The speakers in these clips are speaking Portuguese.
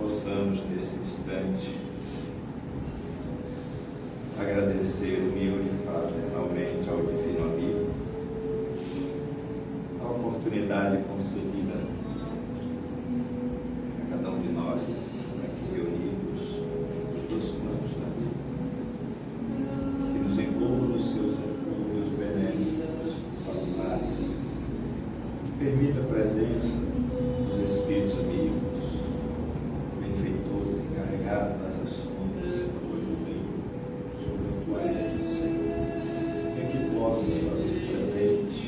possamos nesse instante agradecer humilde e fraternalmente ao Divino Amigo a oportunidade concedida a cada um de nós aqui reunidos nos dois planos da vida, que nos envolva nos seus refúgios benéficos, salutares, permita a presença dos Espíritos amigos, benfeitores encarregados das ações do bem sobre a tua igreja, Senhor, e que possas fazer presente,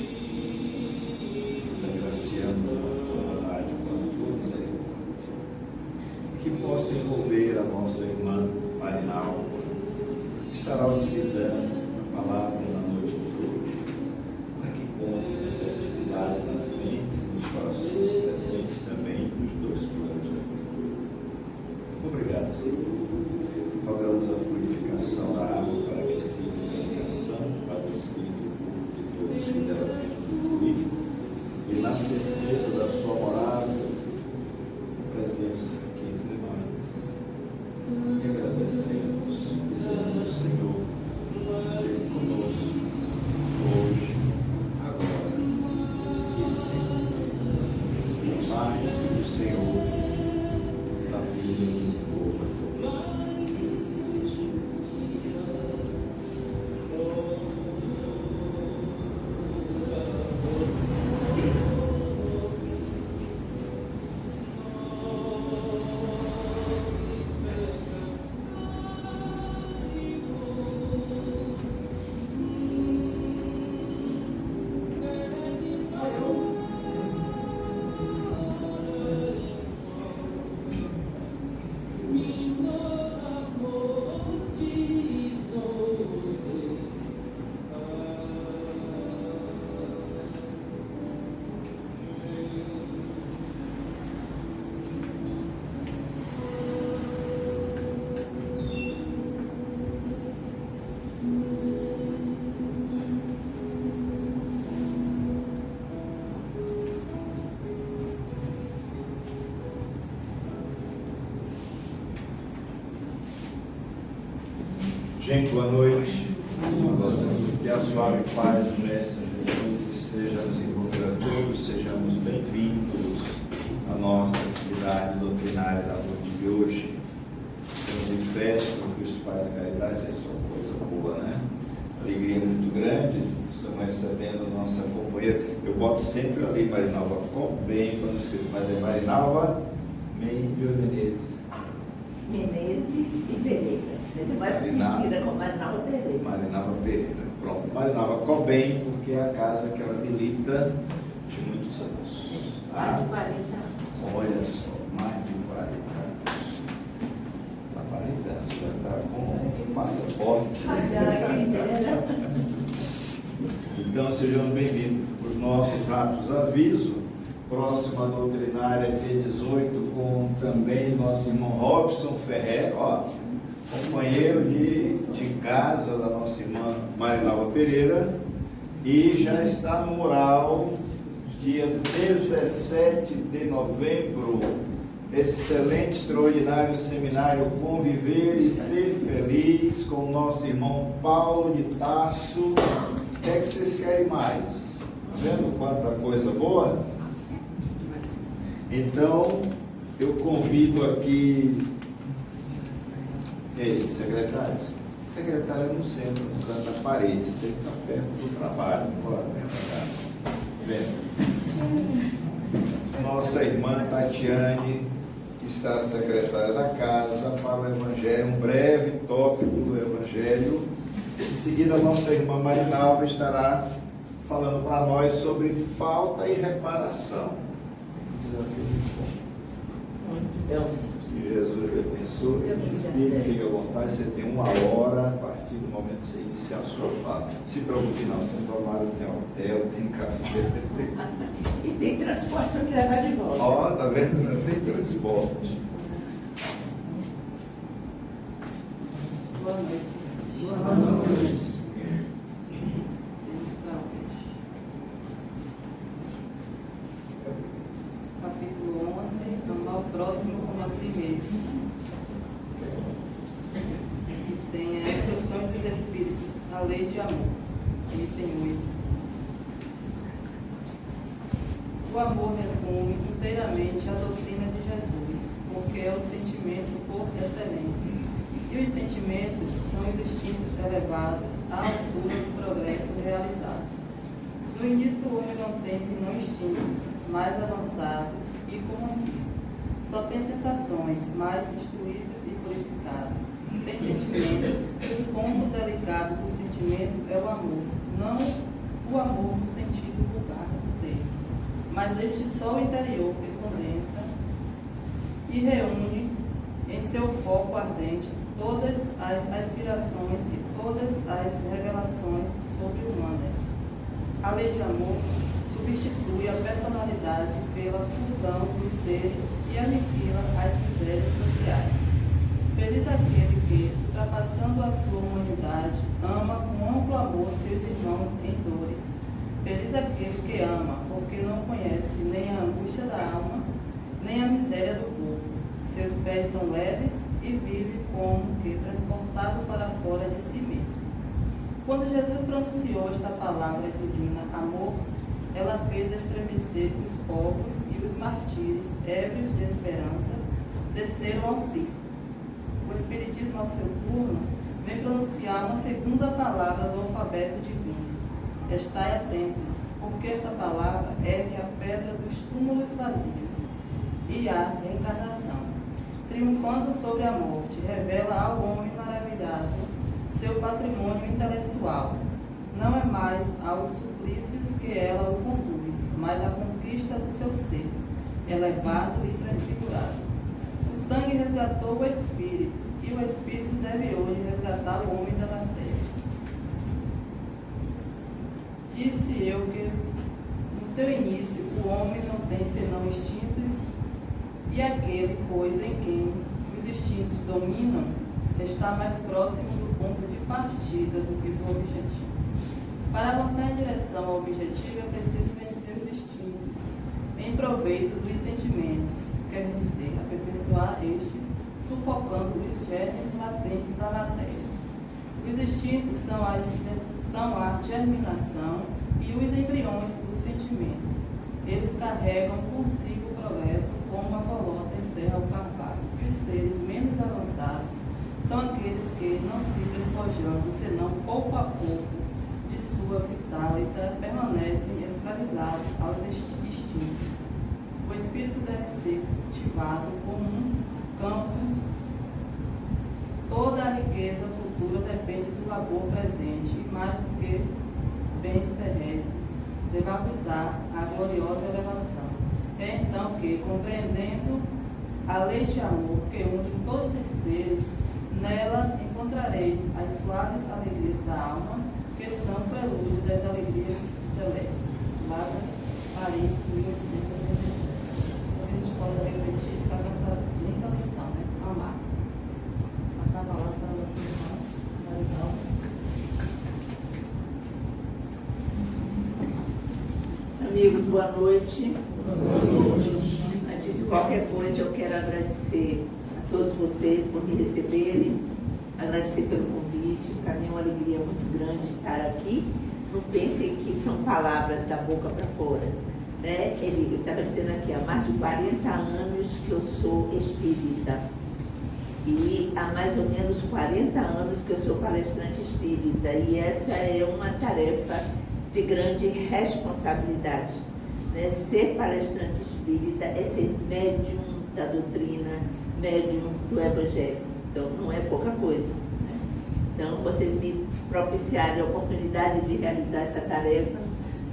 agraciando a tua bondade com a tua misericórdia, que possa envolver a nossa irmã Marinalva, que estará utilizando a palavra na noite de hoje, para que conte essa atividade nas mentes, nos corações presentes também nos dois planos da vida. Obrigado, Senhor. Rogamos a fluidificação da água para que siga a comunicação para o Espírito de todos que dela tenham fluído, e na certeza da sua morada, presença aqui entre nós. E agradecemos, dizendo: Senhor, seja conosco, hoje, agora e sempre. E mais o Senhor da vida nos envolva a todos. Gente, boa noite. Que a suave paz do Mestre Jesus esteja nos envolvendo a todos. Sejamos bem-vindos à nossa atividade doutrinária da noite de hoje. Estamos em festa, porque os pais de caridade é só coisa boa, né? Alegria muito grande. Estamos recebendo a nossa companheira. Eu boto sempre ali Marinalva Cobem, quando escrevo, mas é Marinalva Menezes. Menezes e Pereira. Mas é mais conhecida como Marinalva Pereira. Marinalva Pereira. Pronto. Marinalva Cobem, porque é a casa que ela milita de muitos anos. Mais de 40 anos. Olha só, mais de 40 anos. Está 40 anos, já está com passaporte. Então, sejam bem-vindos para os nossos rápidos avisos. Próxima doutrinária é dia 18, com também nosso irmão Robson Ferrer, companheiro de casa da nossa irmã Marinalva Pereira, e já está no mural, dia 17 de novembro, excelente, extraordinário seminário Conviver e Ser Feliz, com o nosso irmão Paulo de Tarso. O que é que vocês querem mais? Está vendo quanta coisa boa? Então, eu convido aqui. Ei, secretário? Secretário é no centro, no canto da parede, sempre está perto do trabalho. Bora, vem cá. Nossa irmã Tatiane está secretária da casa para o Evangelho, um breve tópico do Evangelho. Em seguida, a nossa irmã Marinalva estará falando para nós sobre falta e reparação. Desafio do chão. Que Jesus lhe abençoe. Espírito, fique à vontade. Você tem 1 hora a partir do momento que você iniciar a sua fala. Se preocupe não, São Tomaro tem hotel, tem café, E tem transporte para me levar de volta. Ó, tá vendo? Não tem transporte. Boa noite. Boa noite. Capítulo 11, amar o próximo como a si mesmo. E tem a instrução dos Espíritos, a lei de amor. Item 8. O amor resume inteiramente a doutrina de Jesus, porque é o sentimento por excelência. E os sentimentos são os instintos elevados à altura do progresso realizado. No início, o homem não tem senão instintos mais avançados e corrompidos. Só tem sensações mais instruídos e purificados. Tem sentimentos. O ponto delicado do sentimento é o amor, não o amor no sentido vulgar dele. Mas este sol interior que condensa e reúne em seu foco ardente todas as aspirações e todas as revelações sobre-humanas. A lei de amor substitui a personalidade pela fusão dos seres e aniquila as misérias sociais. Feliz aquele que, ultrapassando a sua humanidade, ama com amplo amor seus irmãos em dores. Feliz aquele que ama, porque não conhece nem a angústia da alma, nem a miséria do corpo. Seus pés são leves e vive como que transportado para fora de si mesmo. Quando Jesus pronunciou esta palavra divina, amor, ela fez estremecer os povos e os martírios, ébrios de esperança, desceram ao circo. O Espiritismo, ao seu turno, vem pronunciar uma segunda palavra do alfabeto divino. Estai atentos, porque esta palavra ergue a pedra dos túmulos vazios e a reencarnação. Triunfando sobre a morte, revela ao homem maravilhado seu patrimônio intelectual. Não é mais aos suplícios que ela o conduz, mas à conquista do seu ser, elevado e transfigurado. O sangue resgatou o espírito, e o espírito deve hoje resgatar o homem da matéria. Disse eu que, no seu início, o homem não tem senão instintos, e aquele, pois, em quem os instintos dominam, está mais próximo do ponto de partida do que do objetivo. Para avançar em direção ao objetivo, é preciso vencer os instintos, em proveito dos sentimentos, quer dizer, aperfeiçoar estes, sufocando os germes latentes da matéria. Os instintos são a germinação e os embriões do sentimento. Eles carregam consigo o progresso como a bolota encerra o carvalho. E os seres menos avançados são aqueles que, não se despojando, senão pouco a pouco, de sua crisálida, permanecem escravizados aos instintos. O espírito deve ser cultivado como um campo. Toda a riqueza futura depende do labor presente, e mais do que bens terrestres, deve acusar a gloriosa elevação. É então que, compreendendo a lei de amor que une todos os seres, nela encontrareis as suaves alegrias da alma, que são prelúdio das alegrias celestes. Lá Paris, 1862. Para que a gente possa refletir e ficar com essa linda lição, né? Amar. Passar a palavra para a nossa irmã, Maridal. Amigos, boa noite. Boa noite. Antes de qualquer coisa, eu quero agradecer a todos vocês por me receberem, agradecer pelo convite. Para mim é uma alegria muito grande estar aqui. Não pensem que são palavras da boca para fora. Né? Ele estava dizendo aqui, há mais de 40 anos que eu sou espírita. E há mais ou menos 40 anos que eu sou palestrante espírita. E essa é uma tarefa de grande responsabilidade. Né? Ser palestrante espírita é ser médium da doutrina, médium do evangelho. Então não é pouca coisa. Né? Então vocês me propiciarem a oportunidade de realizar essa tarefa,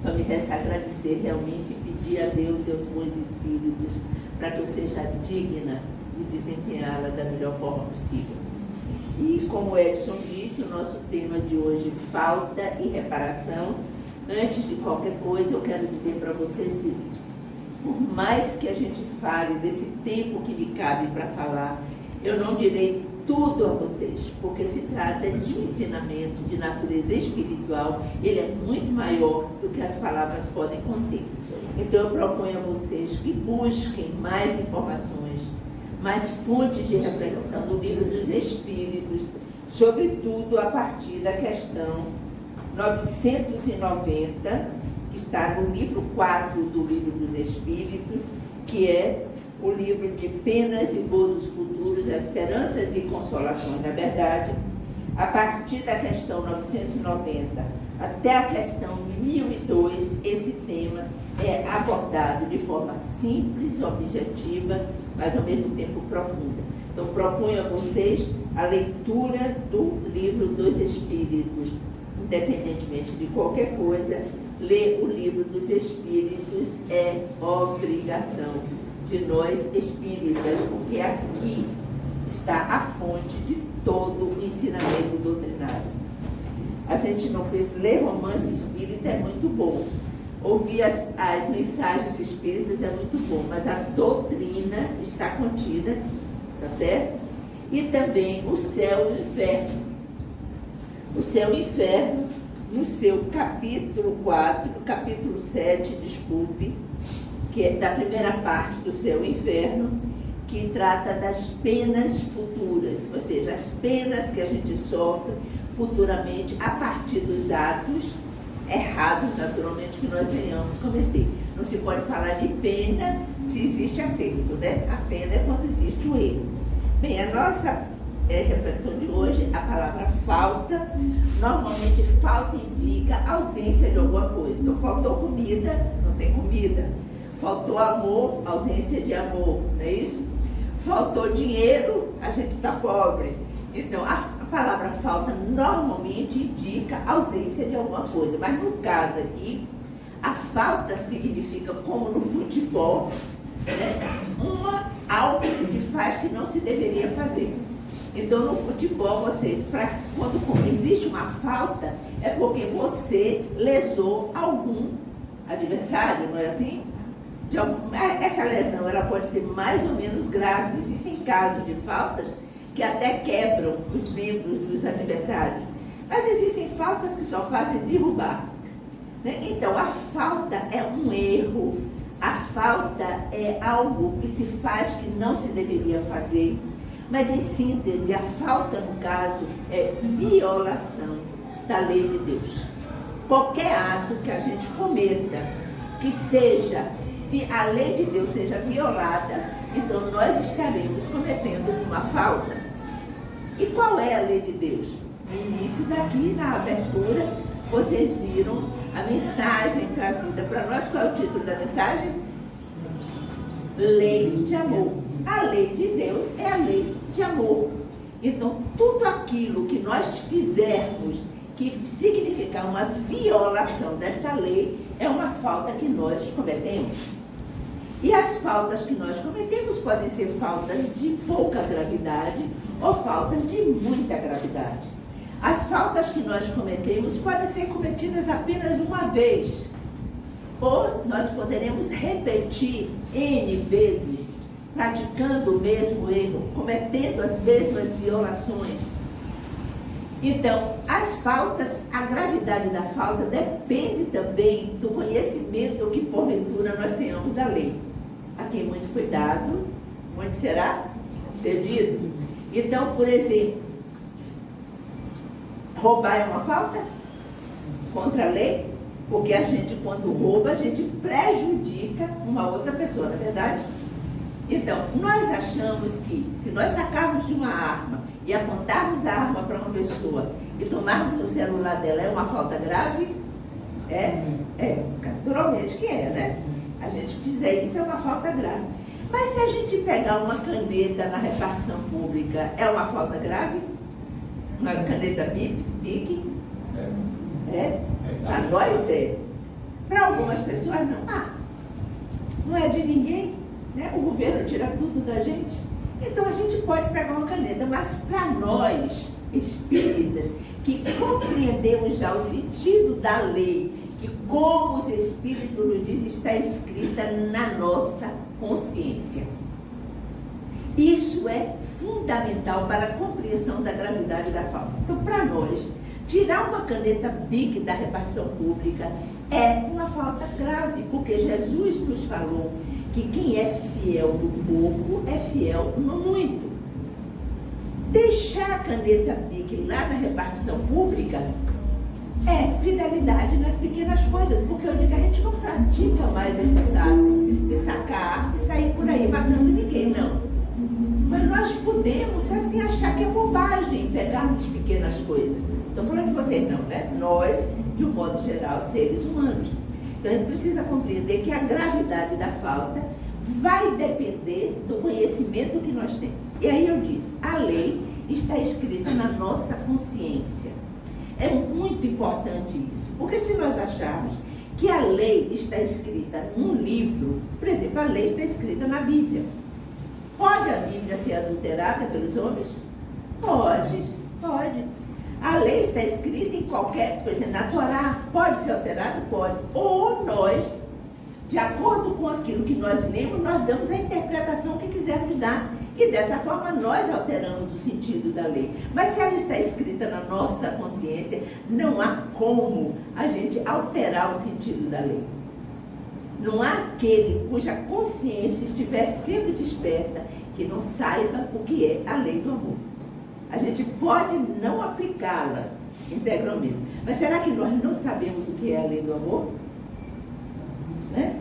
só me resta agradecer realmente e pedir a Deus e aos bons espíritos para que eu seja digna de desempenhá-la da melhor forma possível. E como o Edson disse, o nosso tema de hoje, falta e reparação. Antes de qualquer coisa, eu quero dizer para vocês o seguinte: por mais que a gente fale desse tempo que me cabe para falar, eu não direi tudo a vocês, porque se trata de um ensinamento de natureza espiritual, ele é muito maior do que as palavras podem conter. Então eu proponho a vocês que busquem mais informações, mas fontes de reflexão do livro dos Espíritos, sobretudo a partir da questão 990, que está no livro 4 do Livro dos Espíritos, que é o livro de Penas e Gozos Futuros, Esperanças e Consolações. Na verdade, a partir da questão 990 até a questão 1002, esse tema é abordado de forma simples, objetiva, mas ao mesmo tempo profunda. Então, proponho a vocês a leitura do Livro dos Espíritos. Independentemente de qualquer coisa, ler o Livro dos Espíritos é obrigação de nós espíritas, porque aqui está a fonte de todo o ensinamento doutrinário. A gente não precisa ler romance espírita, é muito bom. Ouvir as mensagens espíritas é muito bom, mas a doutrina está contida aqui, tá certo? E também o céu e o inferno. O céu e o inferno, no seu capítulo 4, capítulo 7, desculpe, que é da primeira parte do céu e inferno, que trata das penas futuras, ou seja, as penas que a gente sofre futuramente a partir dos atos errados, naturalmente, que nós venhamos cometer. Não se pode falar de pena se existe acerto, né? A pena é quando existe o erro. Bem, a nossa reflexão de hoje, a palavra falta, normalmente falta indica ausência de alguma coisa. Então, faltou comida, não tem comida. Faltou amor, ausência de amor, não é isso? Faltou dinheiro, a gente está pobre. Então, a palavra falta normalmente indica ausência de alguma coisa. Mas no caso aqui, a falta significa, como no futebol, né, algo que se faz que não se deveria fazer. Então, no futebol, quando existe uma falta, é porque você lesou algum adversário, não é assim? Essa lesão ela pode ser mais ou menos grave. Existem casos de faltas que até quebram os membros dos adversários. Mas existem faltas que só fazem derrubar, né? Então, a falta é um erro. A falta é algo que se faz que não se deveria fazer. Mas, em síntese, a falta, no caso, é violação da lei de Deus. Qualquer ato que a gente cometa, que a lei de Deus seja violada, então nós estaremos cometendo uma falta. E qual é a lei de Deus? No início daqui, na abertura, vocês viram a mensagem trazida para nós. Qual é o título da mensagem? Lei de amor. A lei de Deus é a lei de amor. Então, tudo aquilo que nós fizermos que significar uma violação dessa lei é uma falta que nós cometemos. E as faltas que nós cometemos podem ser faltas de pouca gravidade ou faltas de muita gravidade. As faltas que nós cometemos podem ser cometidas apenas uma vez, ou nós poderemos repetir N vezes, praticando o mesmo erro, cometendo as mesmas violações. Então, as faltas, a gravidade da falta depende também do conhecimento que porventura nós tenhamos da lei. A quem muito foi dado, muito será pedido. Então, por exemplo, roubar é uma falta contra a lei, porque a gente, quando rouba, a gente prejudica uma outra pessoa, não é verdade? Então, nós achamos que se nós sacarmos de uma arma e apontarmos a arma para uma pessoa e tomarmos o celular dela, é uma falta grave? Naturalmente que é, né? A gente fizer isso é uma falta grave. Mas se a gente pegar uma caneta na repartição pública, é uma falta grave? Uma caneta Bic? Para nós é. Para algumas pessoas não. Não é de ninguém, né? O governo tira tudo da gente. Então a gente pode pegar uma caneta, mas para nós, espíritas, que compreendemos já o sentido da lei, que como os espíritos nos dizem, está escrita na nossa consciência. Isso é fundamental para a compreensão da gravidade da falta. Então, para nós, Tirar uma caneta BIC da repartição pública é uma falta grave, porque Jesus nos falou que quem é fiel no pouco é fiel no muito. Deixar a caneta BIC lá na repartição pública é fidelidade nas pequenas coisas, porque eu digo que a gente não pratica mais esses atos de sacar arma e sair por aí matando ninguém, não. Mas nós podemos, assim, achar que é bobagem pegarmos pequenas coisas. Estou falando de vocês não, né? Nós, de um modo geral, seres humanos. Então a gente precisa compreender que a gravidade da falta vai depender do conhecimento que nós temos. E aí eu disse, a lei está escrita na nossa consciência. É muito importante isso, porque se nós acharmos que a lei está escrita num livro, por exemplo, a lei está escrita na Bíblia. Pode a Bíblia ser adulterada pelos homens? Pode. A lei está escrita em qualquer, por exemplo, na Torá, pode ser alterada? Pode. Ou nós, de acordo com aquilo que nós lemos, nós damos a interpretação que quisermos dar. E dessa forma nós alteramos o sentido da lei. Mas se ela está escrita na nossa consciência, não há como a gente alterar o sentido da lei. Não há aquele cuja consciência estiver sendo desperta que não saiba o que é a lei do amor. A gente pode não aplicá-la integralmente. Mas será que nós não sabemos o que é a lei do amor? Né?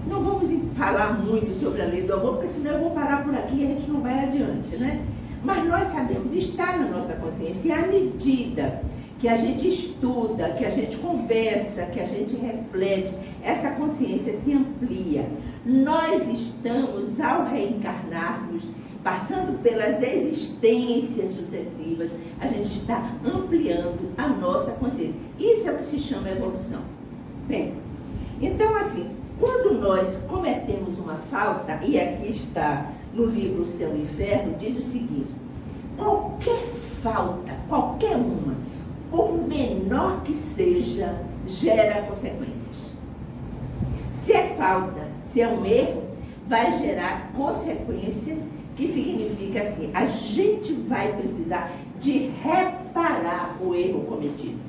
Não vamos falar muito sobre a lei do amor, porque senão eu vou parar por aqui e a gente não vai adiante, né? Mas nós sabemos, está na nossa consciência, e à medida que a gente estuda, que a gente conversa, que a gente reflete, essa consciência se amplia. Nós estamos, ao reencarnarmos, passando pelas existências sucessivas, a gente está ampliando a nossa consciência. Isso é o que se chama evolução. Bem, então assim, quando nós cometemos uma falta, e aqui está no livro O Céu e o Inferno, diz o seguinte: qualquer falta, qualquer uma, por menor que seja, gera consequências. Se é falta, se é um erro, vai gerar consequências, que significa assim, a gente vai precisar de reparar o erro cometido.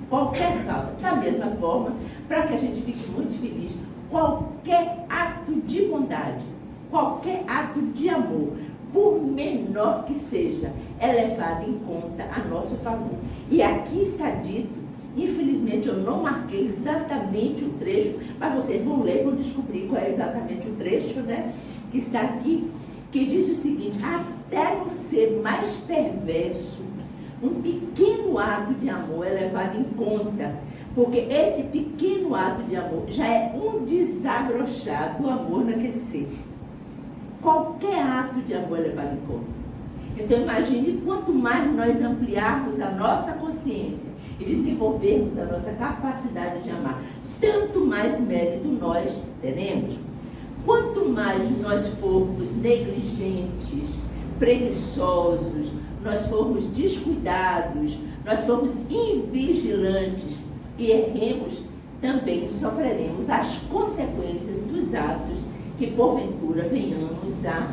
Qualquer falta, da mesma forma, para que a gente fique muito feliz, qualquer ato de bondade, qualquer ato de amor, por menor que seja, é levado em conta a nosso favor. E aqui está dito, infelizmente eu não marquei exatamente o trecho, mas vocês vão ler e vão descobrir qual é exatamente o trecho, né, que está aqui, que diz o seguinte: até no ser mais perverso, um pequeno ato de amor é levado em conta, porque esse pequeno ato de amor já é um desabrochar do amor naquele ser. Qualquer ato de amor é levado em conta. Então imagine, quanto mais nós ampliarmos a nossa consciência e desenvolvermos a nossa capacidade de amar, tanto mais mérito nós teremos. Quanto mais nós formos negligentes, preguiçosos, nós formos descuidados, nós formos invigilantes e erremos, também sofreremos as consequências dos atos que porventura venhamos a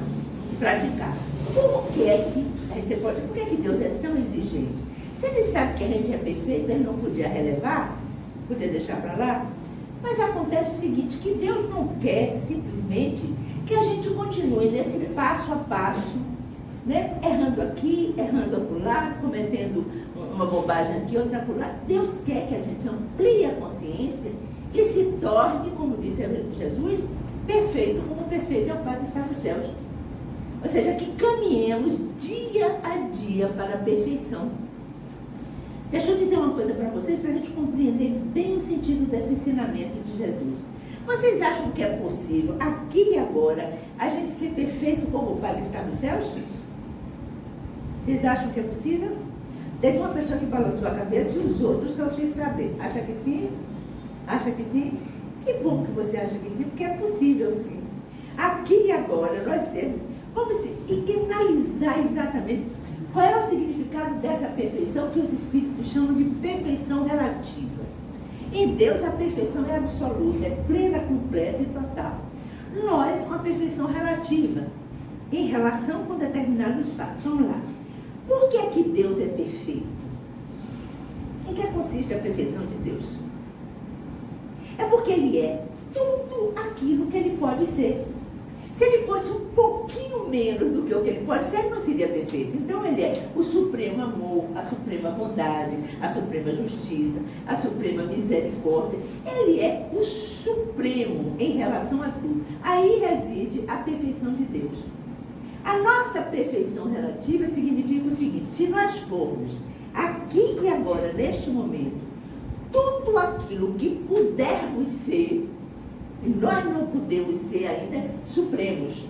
praticar. Por que Deus é tão exigente? Se ele sabe que a gente é perfeito, ele não podia relevar? Podia deixar para lá? Mas acontece o seguinte, que Deus não quer simplesmente que a gente continue nesse passo a passo, né? Errando aqui, errando acolá, cometendo uma bobagem aqui, outra acolá. Deus quer que a gente amplie a consciência e se torne, como disse Jesus, perfeito, como perfeito é o Pai que está nos céus. Ou seja, que caminhemos dia a dia para a perfeição. Deixa eu dizer uma coisa para vocês, para a gente compreender bem o sentido desse ensinamento de Jesus. Vocês acham que é possível, aqui e agora, a gente ser perfeito como o Pai que está nos céus? Vocês acham que é possível? Teve uma pessoa que balançou a cabeça e os outros estão sem saber. Acha que sim? Acha que sim? Que bom que você acha que sim, porque é possível sim. Aqui e agora nós temos como se analisar exatamente qual é o significado dessa perfeição que os espíritos chamam de perfeição relativa. Em Deus a perfeição é absoluta, é plena, completa e total. Nós com a perfeição relativa, em relação com determinados fatos. Vamos lá. Por que é que Deus é perfeito? Em que consiste a perfeição de Deus? É porque Ele é tudo aquilo que Ele pode ser. Se Ele fosse um pouquinho menos do que o que Ele pode ser, Ele não seria perfeito. Então Ele é o supremo amor, a suprema bondade, a suprema justiça, a suprema misericórdia. Ele é o supremo em relação a tudo. Aí reside a perfeição de Deus. A nossa perfeição relativa significa o seguinte: se nós formos aqui e agora, neste momento, tudo aquilo que pudermos ser, e nós não podemos ser ainda supremos,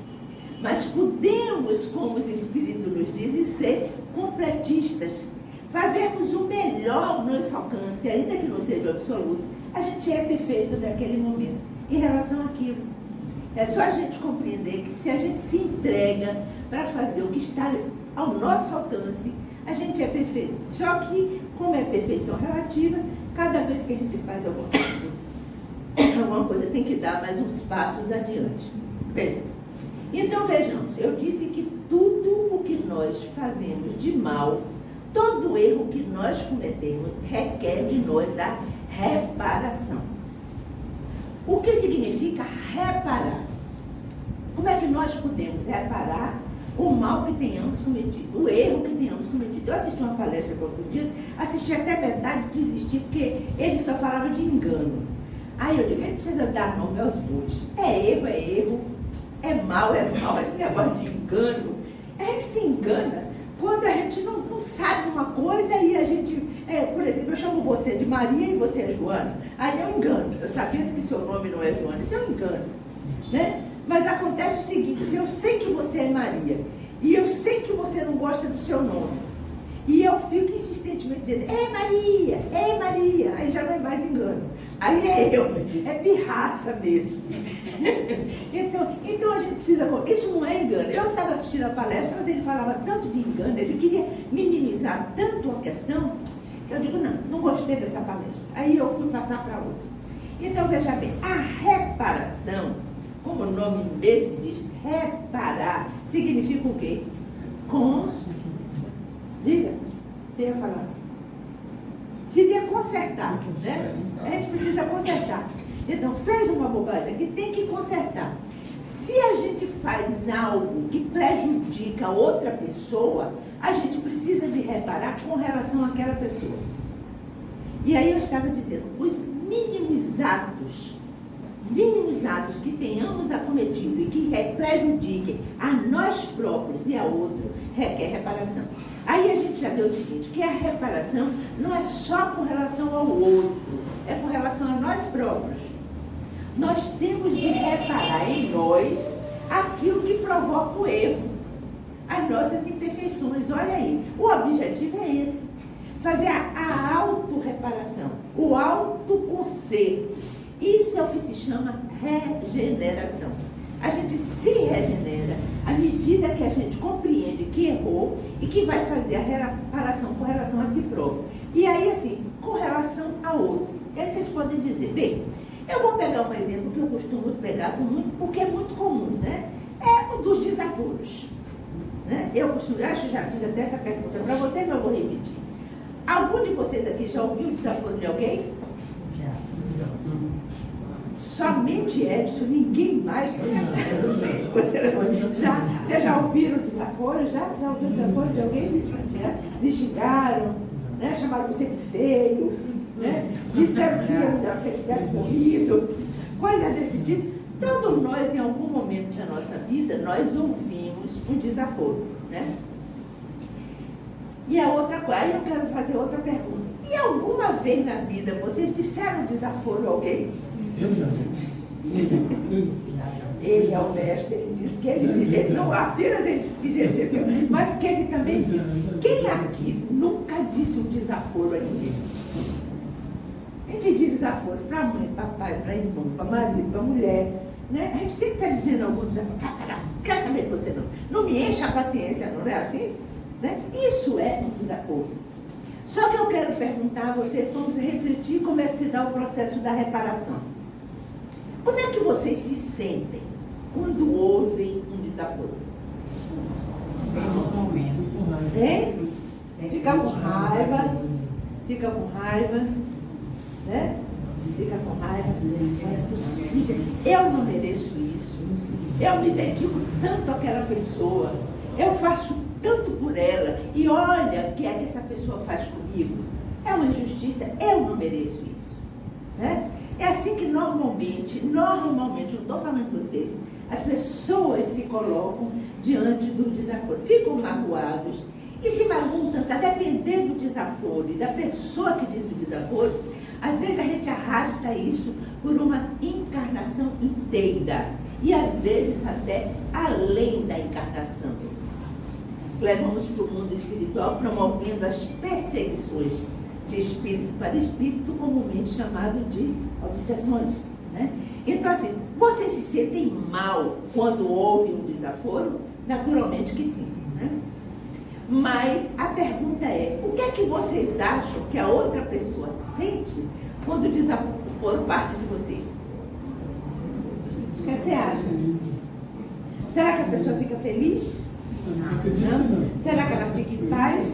mas podemos, como os Espíritos nos dizem, ser completistas, fazermos o melhor no nosso alcance, ainda que não seja absoluto. A gente é perfeito naquele momento, em relação àquilo. É só a gente compreender que se a gente se entrega para fazer o que está ao nosso alcance, a gente é perfeito. Só que, como é perfeição relativa, cada vez que a gente faz alguma coisa tem que dar mais uns passos adiante. Bem, então vejamos, eu disse que tudo o que nós fazemos de mal, todo erro que nós cometemos, requer de nós a reparação. O que significa reparar? Como é que nós podemos reparar o mal que tenhamos cometido, o erro que tenhamos cometido? Eu assisti uma palestra por outro dia, assisti até metade e desisti, porque ele só falava de engano. Aí eu digo, a gente precisa dar nome aos bois. É erro, é mal, esse negócio de engano. A gente se engana quando a gente não sabe uma coisa e a gente, por exemplo, eu chamo você de Maria e você é Joana. Aí eu engano, eu sabendo que seu nome não é Joana, isso é um engano, né? Mas acontece o seguinte: se eu sei que você é Maria e eu sei que você não gosta do seu nome, e eu fico insistentemente dizendo, ei Maria, aí já não é mais engano, aí é pirraça mesmo. então a gente precisa, isso não é engano. Eu estava assistindo a palestra, mas ele falava tanto de engano, ele queria minimizar tanto a questão, que eu digo, não gostei dessa palestra. Aí eu fui passar para outra. Então veja bem, a reparação, como o nome mesmo diz, reparar, significa o quê? Diga, você ia falar. Seria consertar, né? A gente precisa consertar. Então, fez uma bobagem que tem que consertar. Se a gente faz algo que prejudica outra pessoa, a gente precisa de reparar com relação àquela pessoa. E aí eu estava dizendo, os mínimos atos que tenhamos acometido e que prejudiquem a nós próprios e a outro, requer reparação. Aí a gente já vê o seguinte, que a reparação não é só com relação ao outro, é com relação a nós próprios. Nós temos de reparar em nós aquilo que provoca o erro, as nossas imperfeições. Olha aí, o objetivo é esse, fazer a autorreparação, o autoconserto. Isso é o que se chama regeneração. A gente se regenera à medida que a gente compreende que errou e que vai fazer a reparação com relação a si próprio. E aí, assim, com relação ao outro. Aí vocês podem dizer, bem, eu vou pegar um exemplo que eu costumo pegar porque é muito comum, né? É o dos desaforos. Né? Acho que já fiz até essa pergunta para vocês, mas eu vou repetir. Algum de vocês aqui já ouviu o desaforo de alguém? Somente Edson, ninguém mais. Vocês já ouviram o desaforo? Já ouviram o desaforo de alguém? Me xingaram, né? Chamaram você de feio, né? Disseram que seria melhor que você tivesse morrido, coisa desse tipo. Todos nós, em algum momento da nossa vida, nós ouvimos um desaforo, né? E a outra coisa, aí eu quero fazer outra pergunta. E alguma vez na vida vocês disseram desaforo a alguém? Ele é honesto, ele diz que ele não apenas ele diz que recebeu, mas que ele também diz. Quem aqui nunca disse um desaforo a ninguém? A gente diz desaforo para mãe, para pai, para irmão, para marido, para mulher, né? A gente sempre está dizendo algum desaforo. Quer saber de você não me enche a paciência, não é assim? Né? Isso é um desaforo. Só que eu quero perguntar a vocês, vamos refletir como é que se dá o processo da reparação. Como é que vocês se sentem quando ouvem um desaforo? Fica com raiva, fica com raiva, né? Fica com raiva, não é possível, eu não mereço isso, eu me dedico tanto àquela pessoa, eu faço tanto por ela, e olha o que é que essa pessoa faz comigo, é uma injustiça, eu não mereço isso, né? É assim que normalmente, não estou falando com vocês, as pessoas se colocam diante do desaforo, ficam magoados, e se magoam tanto, a depender do desaforo e da pessoa que diz o desaforo, às vezes a gente arrasta isso por uma encarnação inteira. E às vezes até além da encarnação. Levamos para o mundo espiritual promovendo as perseguições de espírito para espírito, comumente chamado de obsessões, né? Então assim, vocês se sentem mal quando houve um desaforo? Naturalmente que sim, né? Mas a pergunta é, o que é que vocês acham que a outra pessoa sente quando o desaforo parte de você? O que é que você acha? Será que a pessoa fica feliz? Não. Será que ela fica em paz?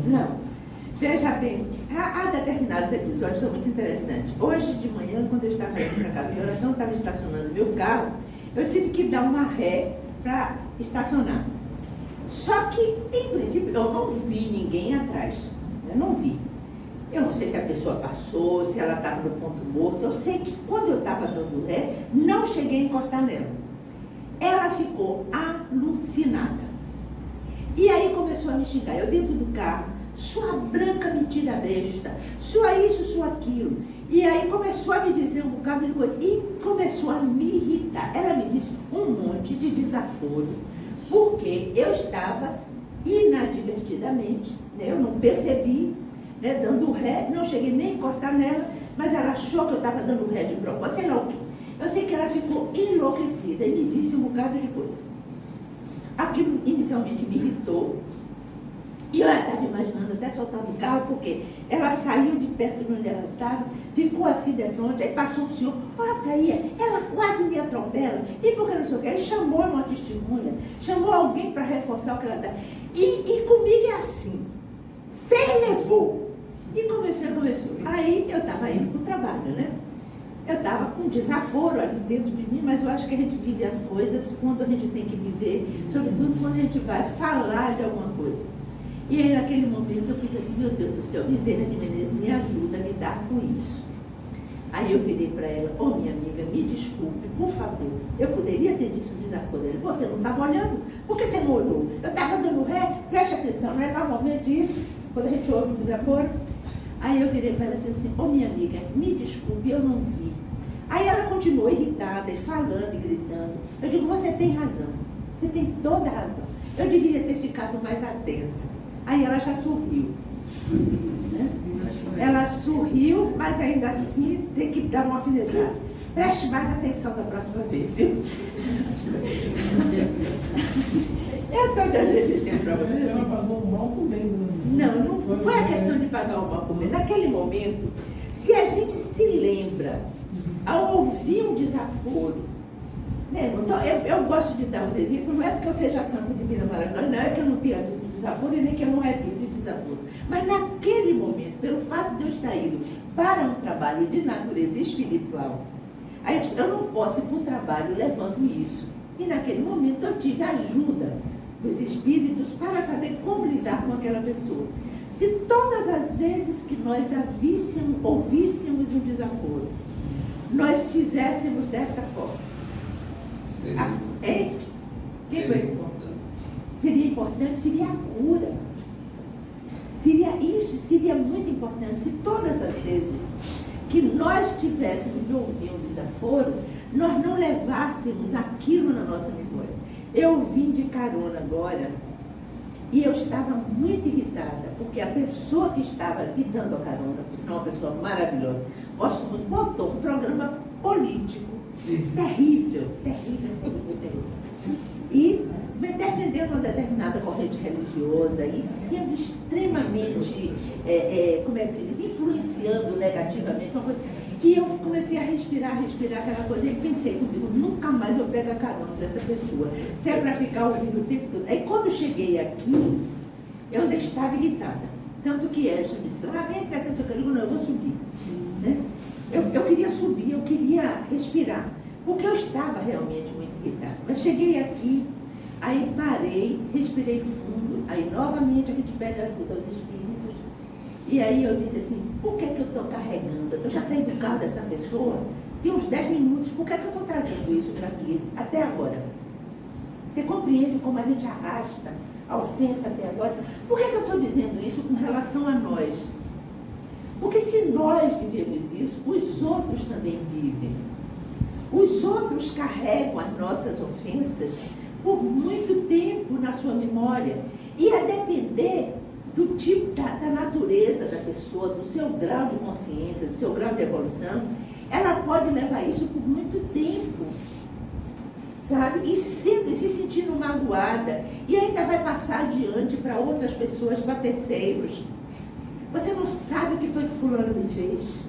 Não. Veja bem, há determinados episódios que são muito interessantes. Hoje de manhã, quando eu estava indo para casa de oração, estava estacionando meu carro, eu tive que dar uma ré para estacionar. Só que, em princípio, eu não vi ninguém atrás. Eu não vi. Eu não sei se a pessoa passou, se ela estava no ponto morto. Eu sei que quando eu estava dando ré, não cheguei a encostar nela. Ela ficou alucinada. E aí começou a me xingar. Eu dentro do carro, sua branca mentira besta, sua isso, sua aquilo. E aí começou a me dizer um bocado de coisa. E começou a me irritar. Ela me disse um monte de desaforo. Porque eu estava inadvertidamente, né, eu não percebi, né, dando ré, não cheguei nem a encostar nela, mas ela achou que eu estava dando ré de propósito, sei lá o quê. Eu sei que ela ficou enlouquecida e me disse um bocado de coisa. Aquilo inicialmente me irritou, e eu estava imaginando até soltar do carro, porque ela saiu de perto de onde ela estava, ficou assim de frente, aí passou um senhor, olha aí, ela quase me atropela, e porque não sei o que, aí chamou uma testemunha, chamou alguém para reforçar o que ela está. E comigo é assim, levou, e começou. Aí eu estava indo para o trabalho, né? Eu estava com desaforo ali dentro de mim, mas eu acho que a gente vive as coisas quando a gente tem que viver, sobretudo quando a gente vai falar de alguma coisa. E aí, naquele momento, eu fiz assim, meu Deus do céu, Gisela de Menezes, me ajuda a lidar com isso. Aí eu virei para ela, minha amiga, me desculpe, por favor, eu poderia ter dito um desaforo. Ela, você não estava olhando? Por que você não olhou? Eu estava dando ré, preste atenção, não é normalmente isso, quando a gente ouve um desaforo? Aí eu virei para ela e falei assim, minha amiga, me desculpe, eu não vi. Aí ela continuou irritada, e falando e gritando. Eu digo, você tem razão, você tem toda a razão. Eu deveria ter ficado mais atenta. Aí ela já sorriu. Né? Ela sorriu, mas ainda assim tem que dar uma alfinetada. Preste mais atenção da próxima vez, viu? Eu estou dando esse exemplo para vocês. Ela pagou o mal com bem. Não foi a questão de pagar o mal com bem. Naquele momento, se a gente se lembra, ao ouvir um desaforo, né? Então, eu gosto de dar os exemplos, não é porque eu seja santa divina maravilhosa, não é que eu não tenha dito desaforo e nem que eu não repito desaforo. Mas naquele momento, pelo fato de eu estar indo para um trabalho de natureza espiritual, aí eu não posso ir para o trabalho levando isso. E naquele momento eu tive ajuda dos espíritos para saber como lidar com aquela pessoa. Se todas as vezes que nós ouvíssemos um desaforo, nós fizéssemos dessa forma. Quem foi? Seria importante, seria a cura. Seria muito importante se todas as vezes que nós tivéssemos de ouvir um desaforo, nós não levássemos aquilo na nossa memória. Eu vim de carona agora e eu estava muito irritada, porque a pessoa que estava me dando a carona, por sinal uma pessoa maravilhosa, gosto muito, botou um programa político terrível. E defendendo uma determinada corrente religiosa e sendo extremamente, como é que se diz, influenciando negativamente uma coisa. E eu comecei a respirar aquela coisa, e pensei comigo, nunca mais eu pego a carona dessa pessoa, se é para ficar ouvindo o tempo todo. Aí quando eu cheguei aqui, eu ainda estava irritada, Tanto que ela me disse, vem entrar aqui, eu digo, não, eu vou subir. Né? Eu queria subir, eu queria respirar, porque eu estava realmente muito irritada. Mas cheguei aqui, aí parei, respirei fundo, aí novamente a gente pede ajuda aos espíritos. E aí eu disse assim, por que eu estou carregando? Eu já saí do carro dessa pessoa, tem uns 10 minutos, por que eu estou trazendo isso para aqui, até agora? Você compreende como a gente arrasta a ofensa até agora? Por que eu estou dizendo isso com relação a nós? Porque se nós vivemos isso, os outros também vivem. Os outros carregam as nossas ofensas por muito tempo na sua memória. E a depender do tipo da natureza da pessoa, do seu grau de consciência, do seu grau de evolução, ela pode levar isso por muito tempo, sabe? E sempre se sentindo magoada. E ainda vai passar adiante para outras pessoas, para terceiros. Você não sabe o que foi que fulano me fez,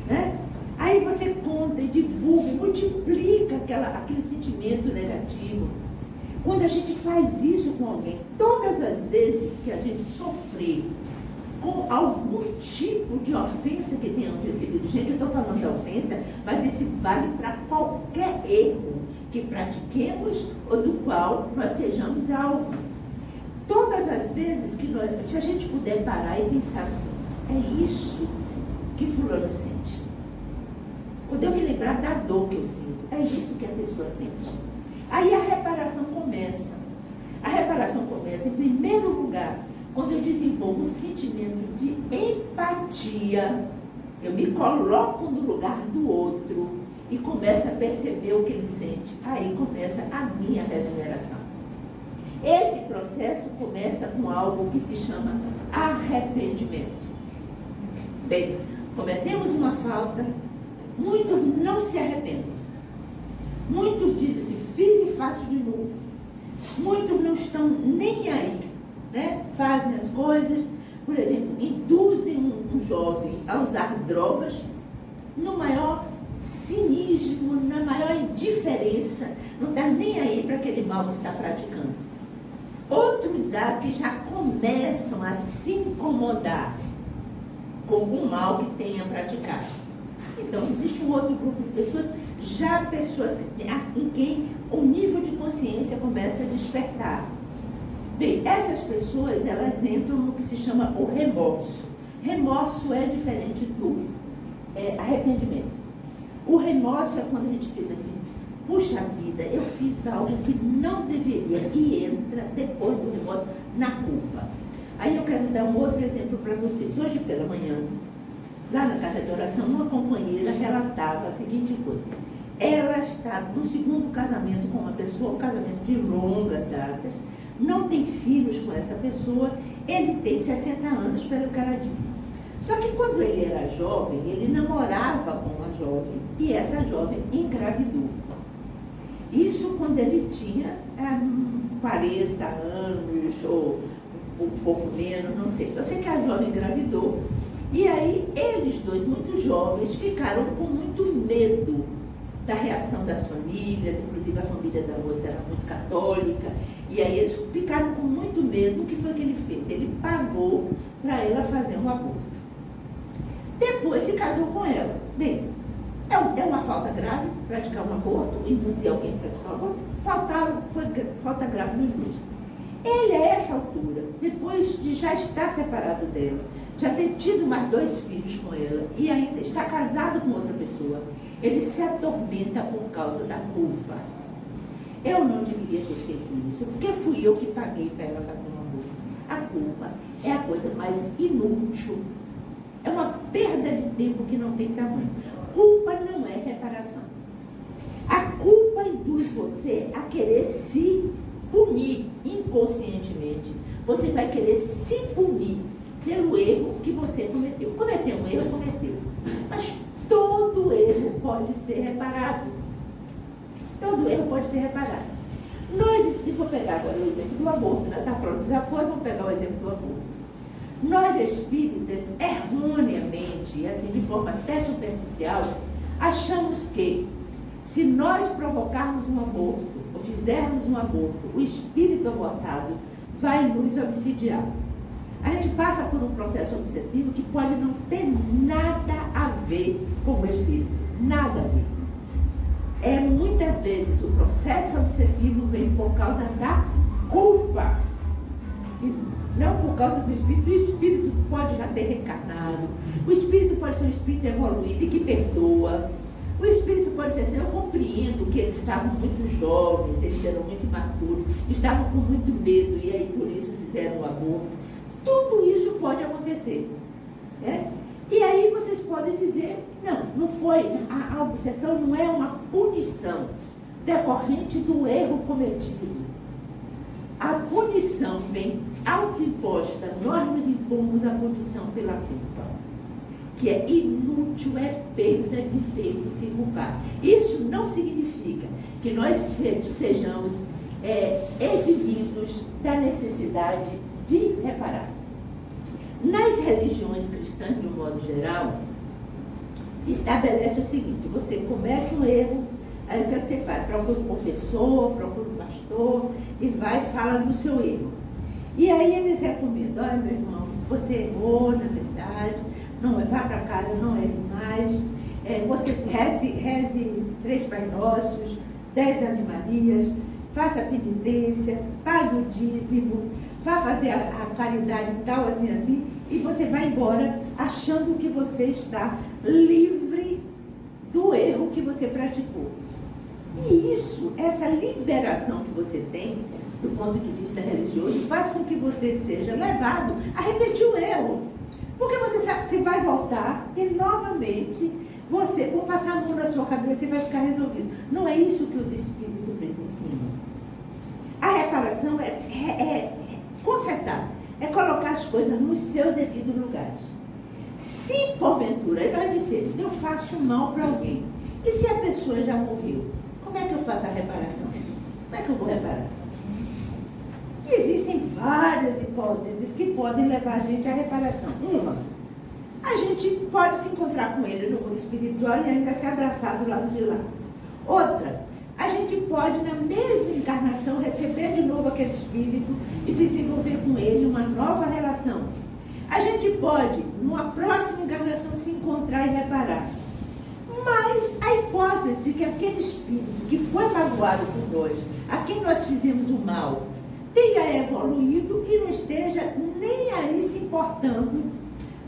né? Aí você conta e divulga, multiplica aquele sentimento negativo. Quando a gente faz isso com alguém, todas as vezes que a gente sofrer com algum tipo de ofensa que tenhamos recebido, gente, eu estou falando da ofensa, mas isso vale para qualquer erro que pratiquemos ou do qual nós sejamos alvo. Todas as vezes que se a gente puder parar e pensar assim, é isso que fulano sente. Quando eu me lembrar da dor que eu sinto, é isso que a pessoa sente. Aí a reparação começa. A reparação começa, em primeiro lugar, quando eu desenvolvo o sentimento de empatia. Eu me coloco no lugar do outro e começo a perceber o que ele sente. Aí começa a minha regeneração. Esse processo começa com algo que se chama arrependimento. Bem, cometemos uma falta, muitos não se arrependem. Muitos dizem assim, fiz e faço de novo. Muitos não estão nem aí, né? Fazem as coisas, por exemplo, induzem um jovem a usar drogas no maior cinismo, na maior indiferença, não está nem aí para aquele mal que está praticando. Outros que já começam a se incomodar com algum mal que tenha praticado. Então, existe um outro grupo de pessoas, já pessoas em quem o nível de consciência começa a despertar. Bem, essas pessoas, elas entram no que se chama o remorso. Remorso é diferente do arrependimento. O remorso é quando a gente diz assim, puxa vida, eu fiz algo que não deveria, e entra depois do remorso na culpa. Aí eu quero dar um outro exemplo para vocês. Hoje pela manhã, lá na casa de oração, uma companheira relatava a seguinte coisa. Ela está no segundo casamento com uma pessoa, um casamento de longas datas, não tem filhos com essa pessoa, ele tem 60 anos, pelo que ela disse. Só que quando ele era jovem, ele namorava com uma jovem, e essa jovem engravidou. Isso quando ele tinha 40 anos, ou um pouco menos, não sei. Eu sei que a jovem engravidou, e aí eles dois, muito jovens, ficaram com muito medo da reação das famílias, inclusive a família da moça era muito católica, e aí eles ficaram com muito medo. O que foi que ele fez? Ele pagou para ela fazer um aborto. Depois se casou com ela. Bem, é uma falta grave praticar um aborto, induzir alguém a praticar um aborto? Foi falta grave no indústria. Ele, a essa altura, depois de já estar separado dela, já ter tido mais 2 filhos com ela e ainda está casado com outra pessoa, ele se atormenta por causa da culpa. Eu não deveria ter feito isso, porque fui eu que paguei para ela fazer um aborto. A culpa é a coisa mais inútil. É uma perda de tempo que não tem tamanho. Culpa não é reparação. A culpa induz você a querer se punir inconscientemente. Você vai querer se punir pelo erro que você cometeu. Cometeu um erro, cometeu. Mas todo erro pode ser reparado. Todo erro pode ser reparado. Nós, vou pegar agora o exemplo do aborto, né? Está falando de desaforo, vamos pegar o exemplo do aborto. Nós espíritas, erroneamente, assim, de forma até superficial, achamos que se nós provocarmos um aborto, ou fizermos um aborto, o espírito abortado vai nos obsidiar. A gente passa por um processo obsessivo que pode não ter nada a ver com o espírito. Nada a ver. Muitas vezes o processo obsessivo vem por causa da culpa. E não por causa do espírito. O espírito pode já ter reencarnado. O espírito pode ser um espírito evoluído e que perdoa. O espírito pode dizer assim, eu compreendo que eles estavam muito jovens, eles eram muito imaturos, estavam com muito medo e aí por isso fizeram o aborto. Tudo isso pode acontecer. Né? E aí vocês podem dizer, não foi, a obsessão não é uma punição decorrente do erro cometido. A punição vem autoimposta, nós nos impomos a punição pela culpa, que é inútil, é perda de tempo se culpar. Isso não significa que nós sejamos exibidos da necessidade de reparar. Nas religiões cristãs, de um modo geral, se estabelece o seguinte: você comete um erro, aí o que você faz? Procura um professor, procura um pastor e vai e fala do seu erro. E aí eles recomendam, olha meu irmão, você errou, na verdade, não vá para casa, não erre mais, você reze 3 Pai Nossos, 10 Ave Marias, faça a penitência, pague o dízimo, vá fazer a caridade e tal, assim, e você vai embora achando que você está livre do erro que você praticou. E isso, essa liberação que você tem, do ponto de vista religioso, faz com que você seja levado a repetir o erro. Porque você sabe que você vai voltar e novamente você, vão passar a mão na sua cabeça e vai ficar resolvido. Não é isso que os espíritos nos ensinam. A reparação é consertar, é colocar as coisas nos seus devidos lugares. Se porventura, nós dissemos, eu faço mal para alguém, e se a pessoa já morreu, como é que eu faço a reparação? Como é que eu vou reparar? Existem várias hipóteses que podem levar a gente à reparação. Uma, a gente pode se encontrar com ele no mundo espiritual e ainda se abraçar do lado de lá. Outra, a gente pode, na mesma encarnação, receber de novo aquele espírito e desenvolver com ele uma nova relação. A gente pode, numa próxima encarnação, se encontrar e reparar. Mas a hipótese de que aquele espírito que foi magoado por nós, a quem nós fizemos o mal, tenha evoluído e não esteja nem aí se importando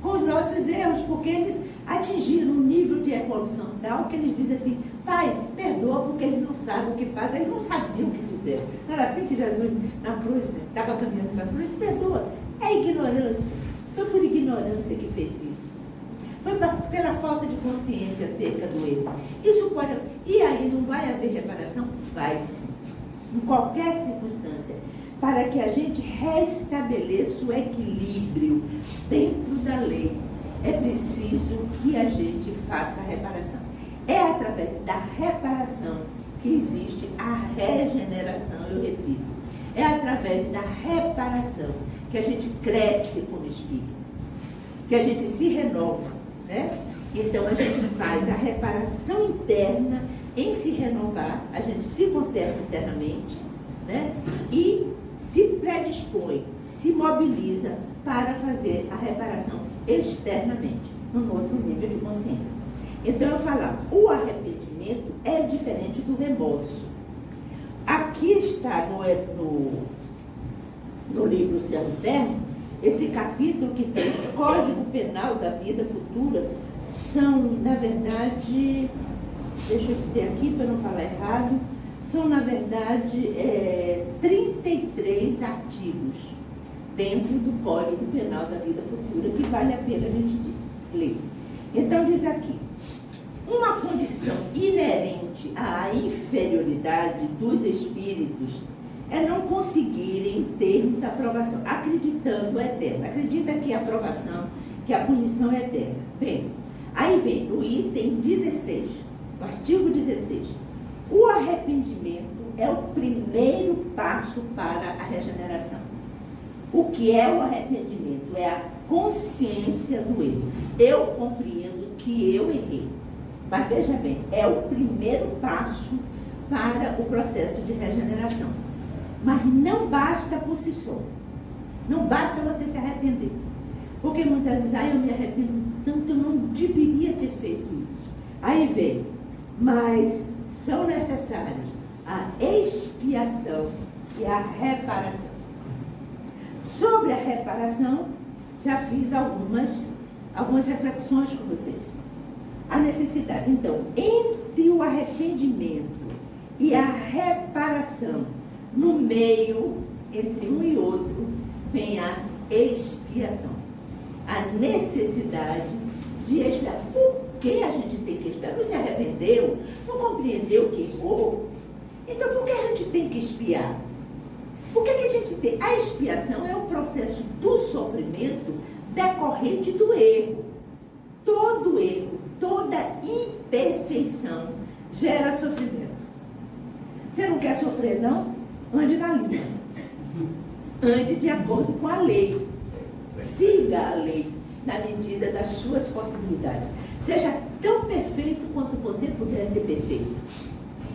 com os nossos erros, porque eles atingiram um nível de evolução tal que eles dizem assim, Pai, perdoa porque eles não sabem o que fazem, eles não sabiam o que fizeram. Não era assim que Jesus na cruz estava caminhando para a cruz, perdoa. É ignorância. Foi por ignorância que fez isso. Foi pela falta de consciência acerca do erro. Isso pode... E aí não vai haver reparação? Vai sim. Em qualquer circunstância. Para que a gente restabeleça o equilíbrio dentro da lei, é preciso que a gente faça a reparação. É através da reparação que existe a regeneração, eu repito. É através da reparação que a gente cresce como espírito, que a gente se renova, né? Então a gente faz a reparação interna em se renovar, a gente se conserva internamente, né? E se predispõe, se mobiliza para fazer a reparação externamente, num outro nível de consciência. Então eu falar, o arrependimento é diferente do remorso. Aqui está no livro Céu e Inferno, esse capítulo que tem o Código Penal da Vida Futura, são, na verdade, deixa eu dizer aqui para não falar errado, são, na verdade, 33 artigos dentro do Código Penal da Vida Futura, que vale a pena a gente ler. Então, diz aqui, uma condição inerente à inferioridade dos espíritos é não conseguirem termos da aprovação, acreditando o eterno. Acredita que a aprovação, que a punição é eterna. Bem, aí vem o item 16, o artigo 16. O arrependimento é o primeiro passo para a regeneração. O que é o arrependimento? É a consciência do erro. Eu compreendo que eu errei. Mas veja bem, é o primeiro passo para o processo de regeneração. Mas não basta por si só. Não basta você se arrepender. Porque muitas vezes, eu me arrependo tanto, eu não deveria ter feito isso. Aí vem, mas são necessários a expiação e a reparação. Sobre a reparação, já fiz algumas reflexões com vocês. A necessidade, então, entre o arrependimento e a reparação, no meio, entre um e outro, vem a expiação. A necessidade de expiar. Por que a gente tem que expiar? Não se arrependeu? Não compreendeu que errou? Então, por que a gente tem que expiar? Por que a gente tem? A expiação é o processo do sofrimento decorrente do erro. Todo erro, toda imperfeição gera sofrimento. Você não quer sofrer, não? Ande na linha. Ande de acordo com a lei. Siga a lei na medida das suas possibilidades. Seja tão perfeito quanto você puder ser perfeito.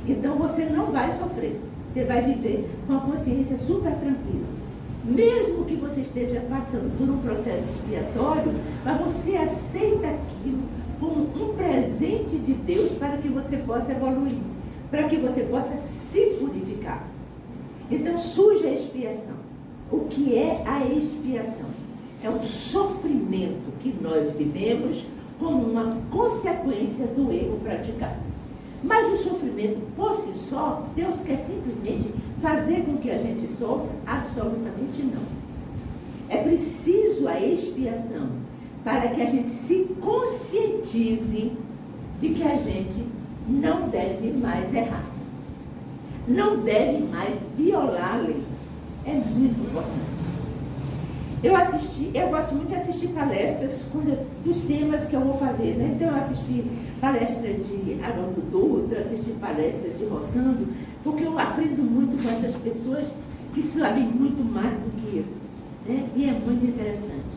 Então você não vai sofrer. Você vai viver com a consciência super tranquila. Mesmo que você esteja passando por um processo expiatório, mas você aceita aquilo como um presente de Deus para que você possa evoluir, para que você possa se purificar. Então surge a expiação. O que é a expiação? É um sofrimento que nós vivemos como uma consequência do erro praticado. Mas o sofrimento por si só, Deus quer simplesmente fazer com que a gente sofra? Absolutamente não. É preciso a expiação para que a gente se conscientize de que a gente não deve mais errar. Não deve mais violar a lei. É muito importante. Eu gosto muito de assistir palestras dos temas que eu vou fazer, né? Então eu assisti palestra de Haroldo Dutra, assisti palestra de Rossando, porque eu aprendo muito com essas pessoas que sabem muito mais do que eu, né? E é muito interessante.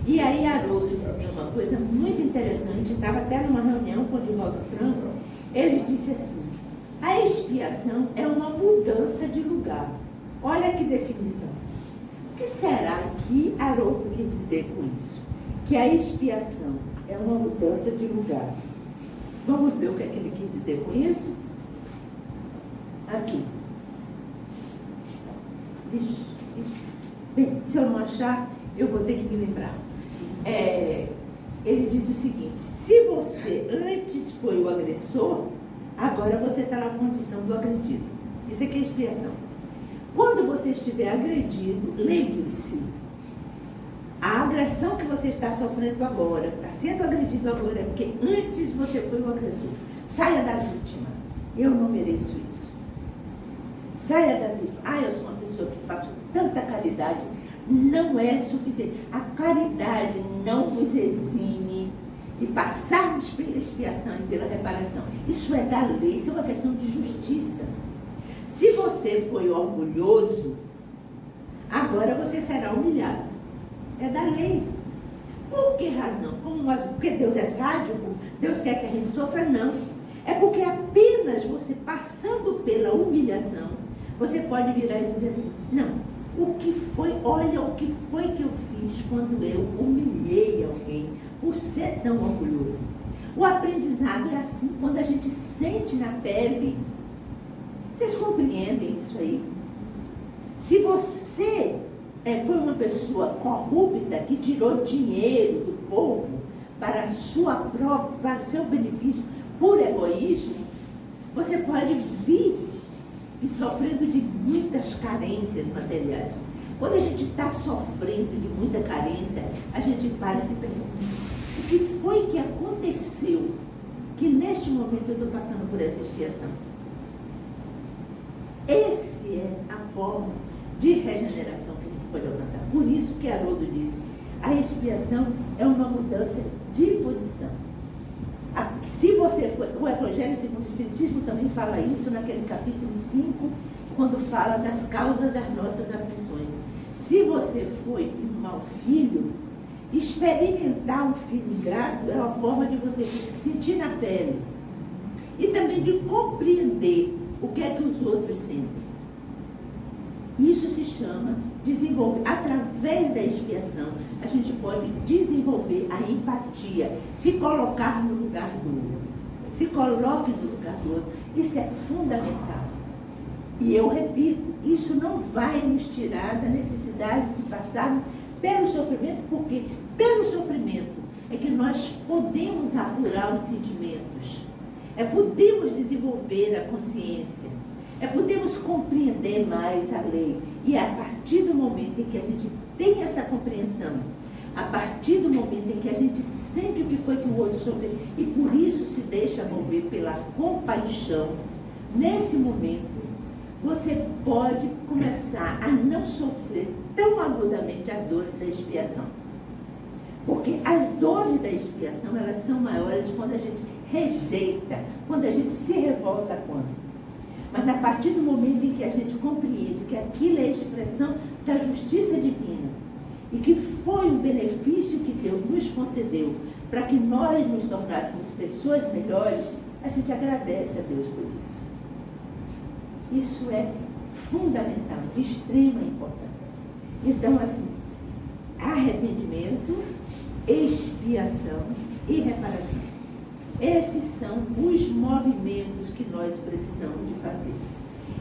E aí Haroldo dizia uma coisa muito interessante, estava até numa reunião com o Divaldo Franco, ele disse assim, a expiação é uma mudança de lugar. Olha que definição. O que será que Haroldo quer dizer com isso? Que a expiação é uma mudança de lugar. Vamos ver o que é que ele quis dizer com isso? Aqui. Bem, se eu não achar, eu vou ter que me lembrar. Ele diz o seguinte, se você antes foi o agressor, agora você está na condição do agredido. Isso aqui é expiação. Quando você estiver agredido, lembre-se, a agressão que você está sofrendo agora, está sendo agredido agora, é porque antes você foi o agressor. Saia da vítima. Eu não mereço isso. Saia da vítima. Eu sou uma pessoa que faço tanta caridade. Não é suficiente. A caridade não nos exime de passarmos pela expiação e pela reparação. Isso é da lei, isso é uma questão de justiça. Se você foi orgulhoso, agora você será humilhado. É da lei. Por que razão? Porque Deus é sádico? Deus quer que a gente sofra? Não. É porque apenas você passando pela humilhação, você pode virar e dizer assim, não, olha o que foi que eu fiz quando eu humilhei alguém por ser tão orgulhoso. O aprendizado é assim, quando a gente sente na pele. Vocês compreendem isso aí? Se você foi uma pessoa corrupta que tirou dinheiro do povo para o seu benefício por egoísmo, você pode vir e sofrendo de muitas carências materiais. Quando a gente está sofrendo de muita carência, a gente para e se pergunta, o que foi que aconteceu que neste momento eu estou passando por essa expiação? Essa é a forma de regeneração que a gente pode alcançar. Por isso que Haroldo disse, a expiação é uma mudança de posição. Se você for, o Evangelho segundo o Espiritismo também fala isso naquele capítulo 5, quando fala das causas das nossas aflições. Se você foi um mau filho, experimentar um filho ingrato é uma forma de você sentir na pele e também de compreender o que é que os outros sentem. Isso se chama desenvolver, através através da expiação, a gente pode desenvolver a empatia, se colocar no lugar do outro. Se coloque no lugar do outro. Isso é fundamental. E eu repito, isso não vai nos tirar da necessidade de passarmos pelo sofrimento, porque pelo sofrimento é que nós podemos apurar os sentimentos, podemos desenvolver a consciência, podemos compreender mais a lei. E a partir do momento em que a gente tem essa compreensão, a partir do momento em que a gente sente o que foi que o outro sofreu, e por isso se deixa mover pela compaixão, nesse momento, você pode começar a não sofrer tão agudamente as dores da expiação. Porque as dores da expiação, elas são maiores quando a gente rejeita, quando a gente se revolta contra. Mas a partir do momento em que a gente compreende que aquilo é a expressão da justiça divina, e que foi um benefício que Deus nos concedeu para que nós nos tornássemos pessoas melhores, a gente agradece a Deus por isso. Isso é fundamental, de extrema importância. Então, assim, arrependimento, expiação e reparação. Esses são os movimentos que nós precisamos de fazer.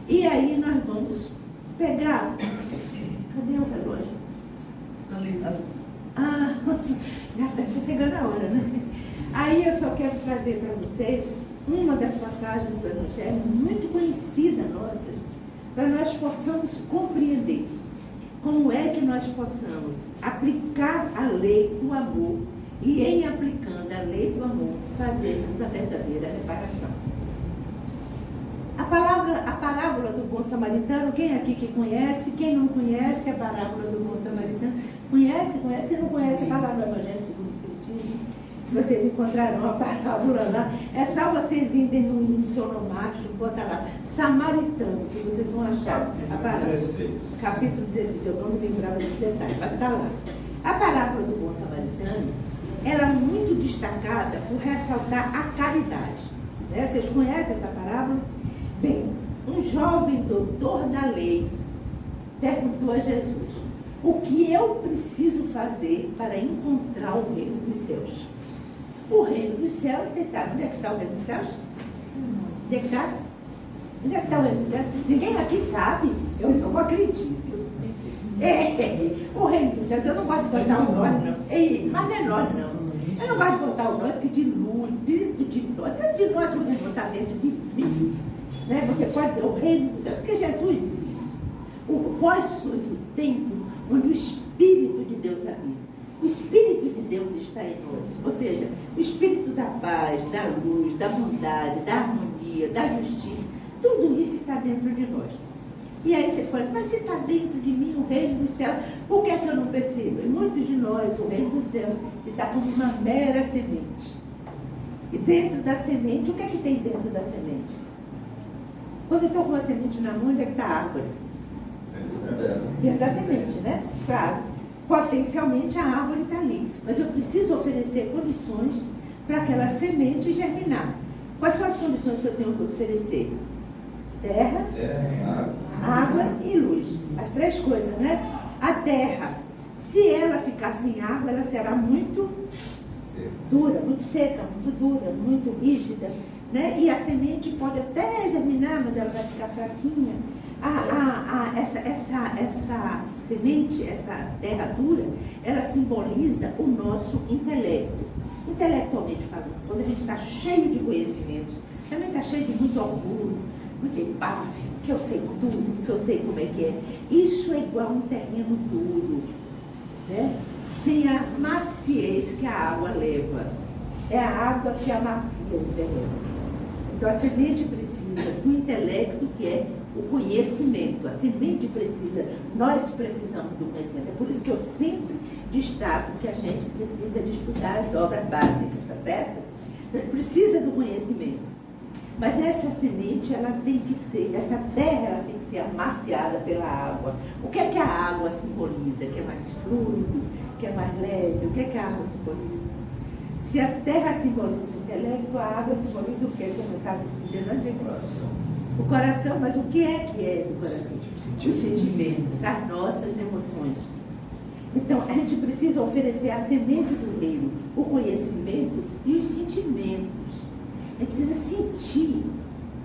E aí nós vamos pegar... Cadê o relógio? Ali. Ah, já está chegando a hora, né? Aí eu só quero trazer para vocês uma das passagens do Evangelho muito conhecida nossas, para nós possamos compreender como é que nós possamos aplicar a lei do amor e, em aplicando a lei do amor, fazermos a verdadeira reparação. A parábola do bom samaritano, quem aqui que conhece? Quem não conhece a parábola do bom samaritano? Conhece? Se não conhece a palavra do Evangelho segundo o Espiritismo, vocês encontrarão a parábola lá. É só vocês irem no índice onomástico, botar lá, samaritano, que vocês vão achar a parábola. 16. Capítulo 16, eu não me lembrava desse detalhe, mas está lá. A parábola do bom samaritano, ela é muito destacada por ressaltar a caridade. Né? Vocês conhecem essa parábola? Bem, um jovem doutor da lei perguntou a Jesus: o que eu preciso fazer para encontrar o reino dos céus? O reino dos céus, vocês sabem onde é que está o reino dos céus? Onde é que está? Onde é que está o reino dos céus? Ninguém aqui sabe, eu não acredito. O reino dos céus, eu não gosto de botar o nós, não. Mas não é nós, não. Eu não gosto de botar o nós que dilui, dentro de nós. Dentro de nós, você botar dentro de mim. Né? Você pode dizer o reino dos céus, porque Jesus disse isso. Vós sois o templo onde o Espírito de Deus habita. O Espírito de Deus está em nós. Ou seja, o Espírito da paz, da luz, da bondade, da harmonia, da justiça, tudo isso está dentro de nós. E aí vocês podem, mas se está dentro de mim o reino dos céus, por que é que eu não percebo? Em muitos de nós, o reino dos céus está como uma mera semente. E dentro da semente, o que é que tem dentro da semente? Quando eu estou com a semente na mão, onde é que está a árvore? Dentro da semente, né? Claro. Potencialmente a árvore está ali. Mas eu preciso oferecer condições para aquela semente germinar. Quais são as condições que eu tenho que oferecer? Terra, água e luz. As três coisas, né? A terra, se ela ficar sem água, ela será muito dura, muito seca, muito dura, muito rígida. Né? E a semente pode até germinar, mas ela vai ficar fraquinha. Essa semente, essa terra dura, ela simboliza o nosso intelecto. Intelectualmente falando, quando a gente está cheio de conhecimentos, também está cheio de muito orgulho, muito empáfia, que eu sei tudo, que eu sei como é que é. Isso é igual a um terreno duro, né? Sem a maciez que a água leva. É a água que amacia o terreno. Então a semente precisa do intelecto, que é o conhecimento. A semente precisa, nós precisamos do conhecimento. É por isso que eu sempre destaco que a gente precisa de estudar as obras básicas, tá certo? Precisa do conhecimento. Mas essa semente, ela tem que ser, essa terra, ela tem que ser amaciada pela água. O que é que a água simboliza? Que é mais fluido, que é mais leve? O que é que a água simboliza? Se a terra simboliza o intelecto, a água simboliza o quê? Você não sabe dizer, não? O coração. O coração, mas o que é do coração? Os sentimentos, as nossas emoções. Então, a gente precisa oferecer a semente do reino, o conhecimento e os sentimentos. A gente precisa sentir.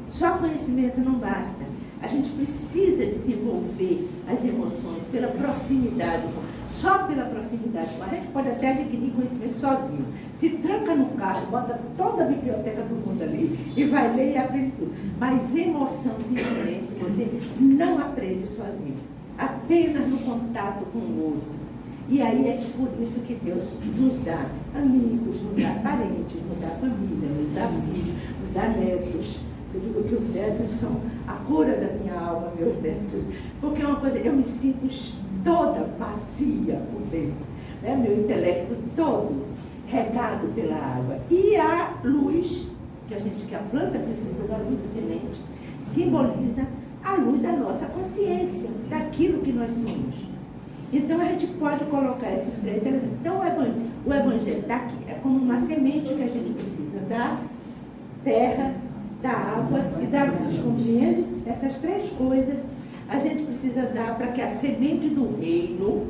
Só conhecimento não basta. A gente precisa desenvolver as emoções pela proximidade. Só pela proximidade. A gente pode até adquirir conhecimento sozinho. Se tranca no carro, bota toda a biblioteca do mundo ali e vai ler e aprende tudo. Mas emoção, sentimento, você não aprende sozinho. Apenas no contato com o outro. E aí é por isso que Deus nos dá amigos, nos dá parentes, nos dá família, nos dá filhos, nos dá netos. Eu digo que os netos são a cura da minha alma, meus netos. Porque é uma coisa, eu me sinto toda macia por dentro. Né? Meu intelecto todo regado pela água. E a luz, que a planta precisa da luz da semente, simboliza a luz da nossa consciência, daquilo que nós somos. Então a gente pode colocar esses três elementos. Então o evangelho está aqui, é como uma semente que a gente precisa da terra, da água e da luz. Compreende? Essas três coisas a gente precisa dar para que a semente do reino,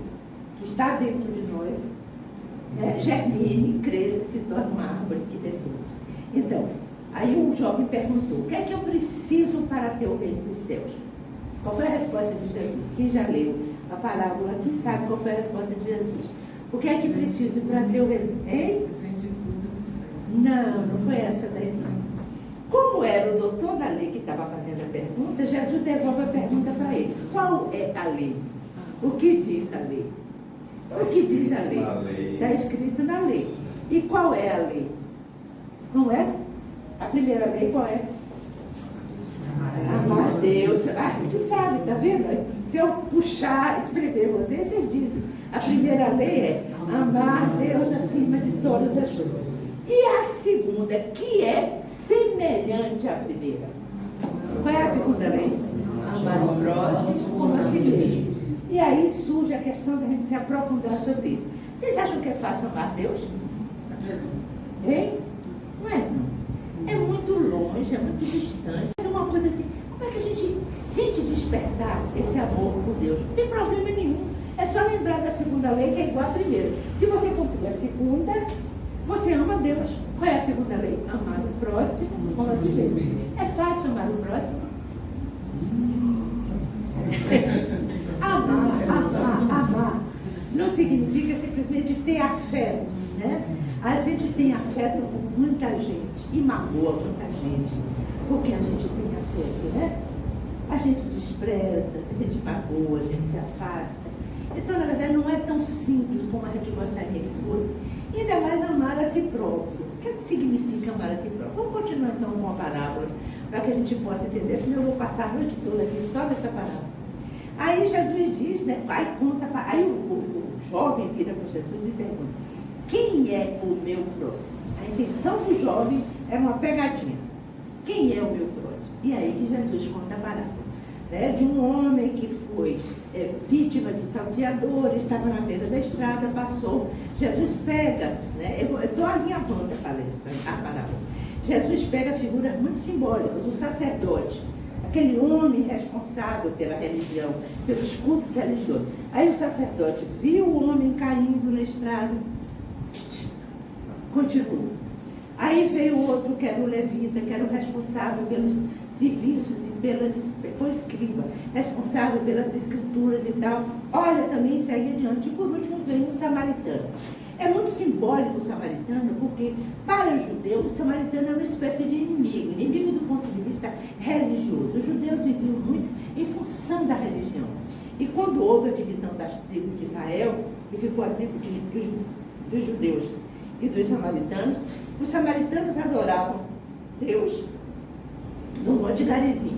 que está dentro de nós, germine, cresça, se torne uma árvore que dê frutos. Então, aí um jovem perguntou: o que é que eu preciso para ter o reino dos céus? Qual foi a resposta de Jesus? Quem já leu a parábola aqui sabe qual foi a resposta de Jesus. O que é que precisa para ter o reino? Hein? Não foi essa daí. Como era o doutor da lei que estava fazendo a pergunta, Jesus devolve a pergunta para ele. Qual é a lei? O que diz a lei? O que diz a lei? Está escrito na lei. E qual é a lei? Não é? A primeira lei qual é? Amar a Deus. A gente sabe, tá vendo? Se eu puxar, escrever vocês dizem. A primeira lei é amar a Deus acima de todas as coisas. E a segunda, que é semelhante à primeira. Qual é a segunda lei? Amar o próximo como a si mesmo. E aí surge a questão da gente se aprofundar sobre isso. Vocês acham que é fácil amar Deus? Hein? Não é, não. É muito longe, é muito distante. É uma coisa assim, como é que a gente sente despertar esse amor por Deus? Não tem problema nenhum. É só lembrar da segunda lei, que é igual à primeira. Se você cumprir a segunda, você ama Deus. Qual é a segunda lei? Amar o próximo como a si mesmo. É fácil amar o próximo? Amar não significa simplesmente ter afeto, né? A gente tem afeto por muita gente e magoa muita gente, porque a gente tem afeto, né? A gente despreza, a gente magoa, a gente se afasta. Então, na verdade, não é tão simples como a gente gostaria que fosse. E ainda mais amar a si próprio. O que significa amar a si próprio? Vamos continuar então com a parábola, para que a gente possa entender, senão eu vou passar a noite toda aqui só nessa parábola. Aí Jesus diz, né? Aí o jovem vira para Jesus e pergunta: quem é o meu próximo? A intenção do jovem era uma pegadinha. Quem é o meu próximo? E aí que Jesus conta a parábola, né? De um homem que foi vítima de salteadores, estava na beira da estrada, passou. Jesus pega, né? Eu estou alinhavando a parábola. Jesus pega figuras muito simbólicas, o sacerdote, aquele homem responsável pela religião, pelos cultos religiosos. Aí o sacerdote viu o homem caindo na estrada, continuou. Aí veio o outro, que era o levita, que era o responsável pelos serviços e foi escriba, responsável pelas escrituras e tal. Olha, também segue adiante. E por último veio o samaritano. É muito simbólico o samaritano, porque para o judeu, o samaritano é uma espécie de inimigo do ponto de vista religioso. Os judeus viviam muito em função da religião. E quando houve a divisão das tribos de Israel, e ficou a tribo dos judeus e dos samaritanos, os samaritanos adoravam Deus no Monte Garizim.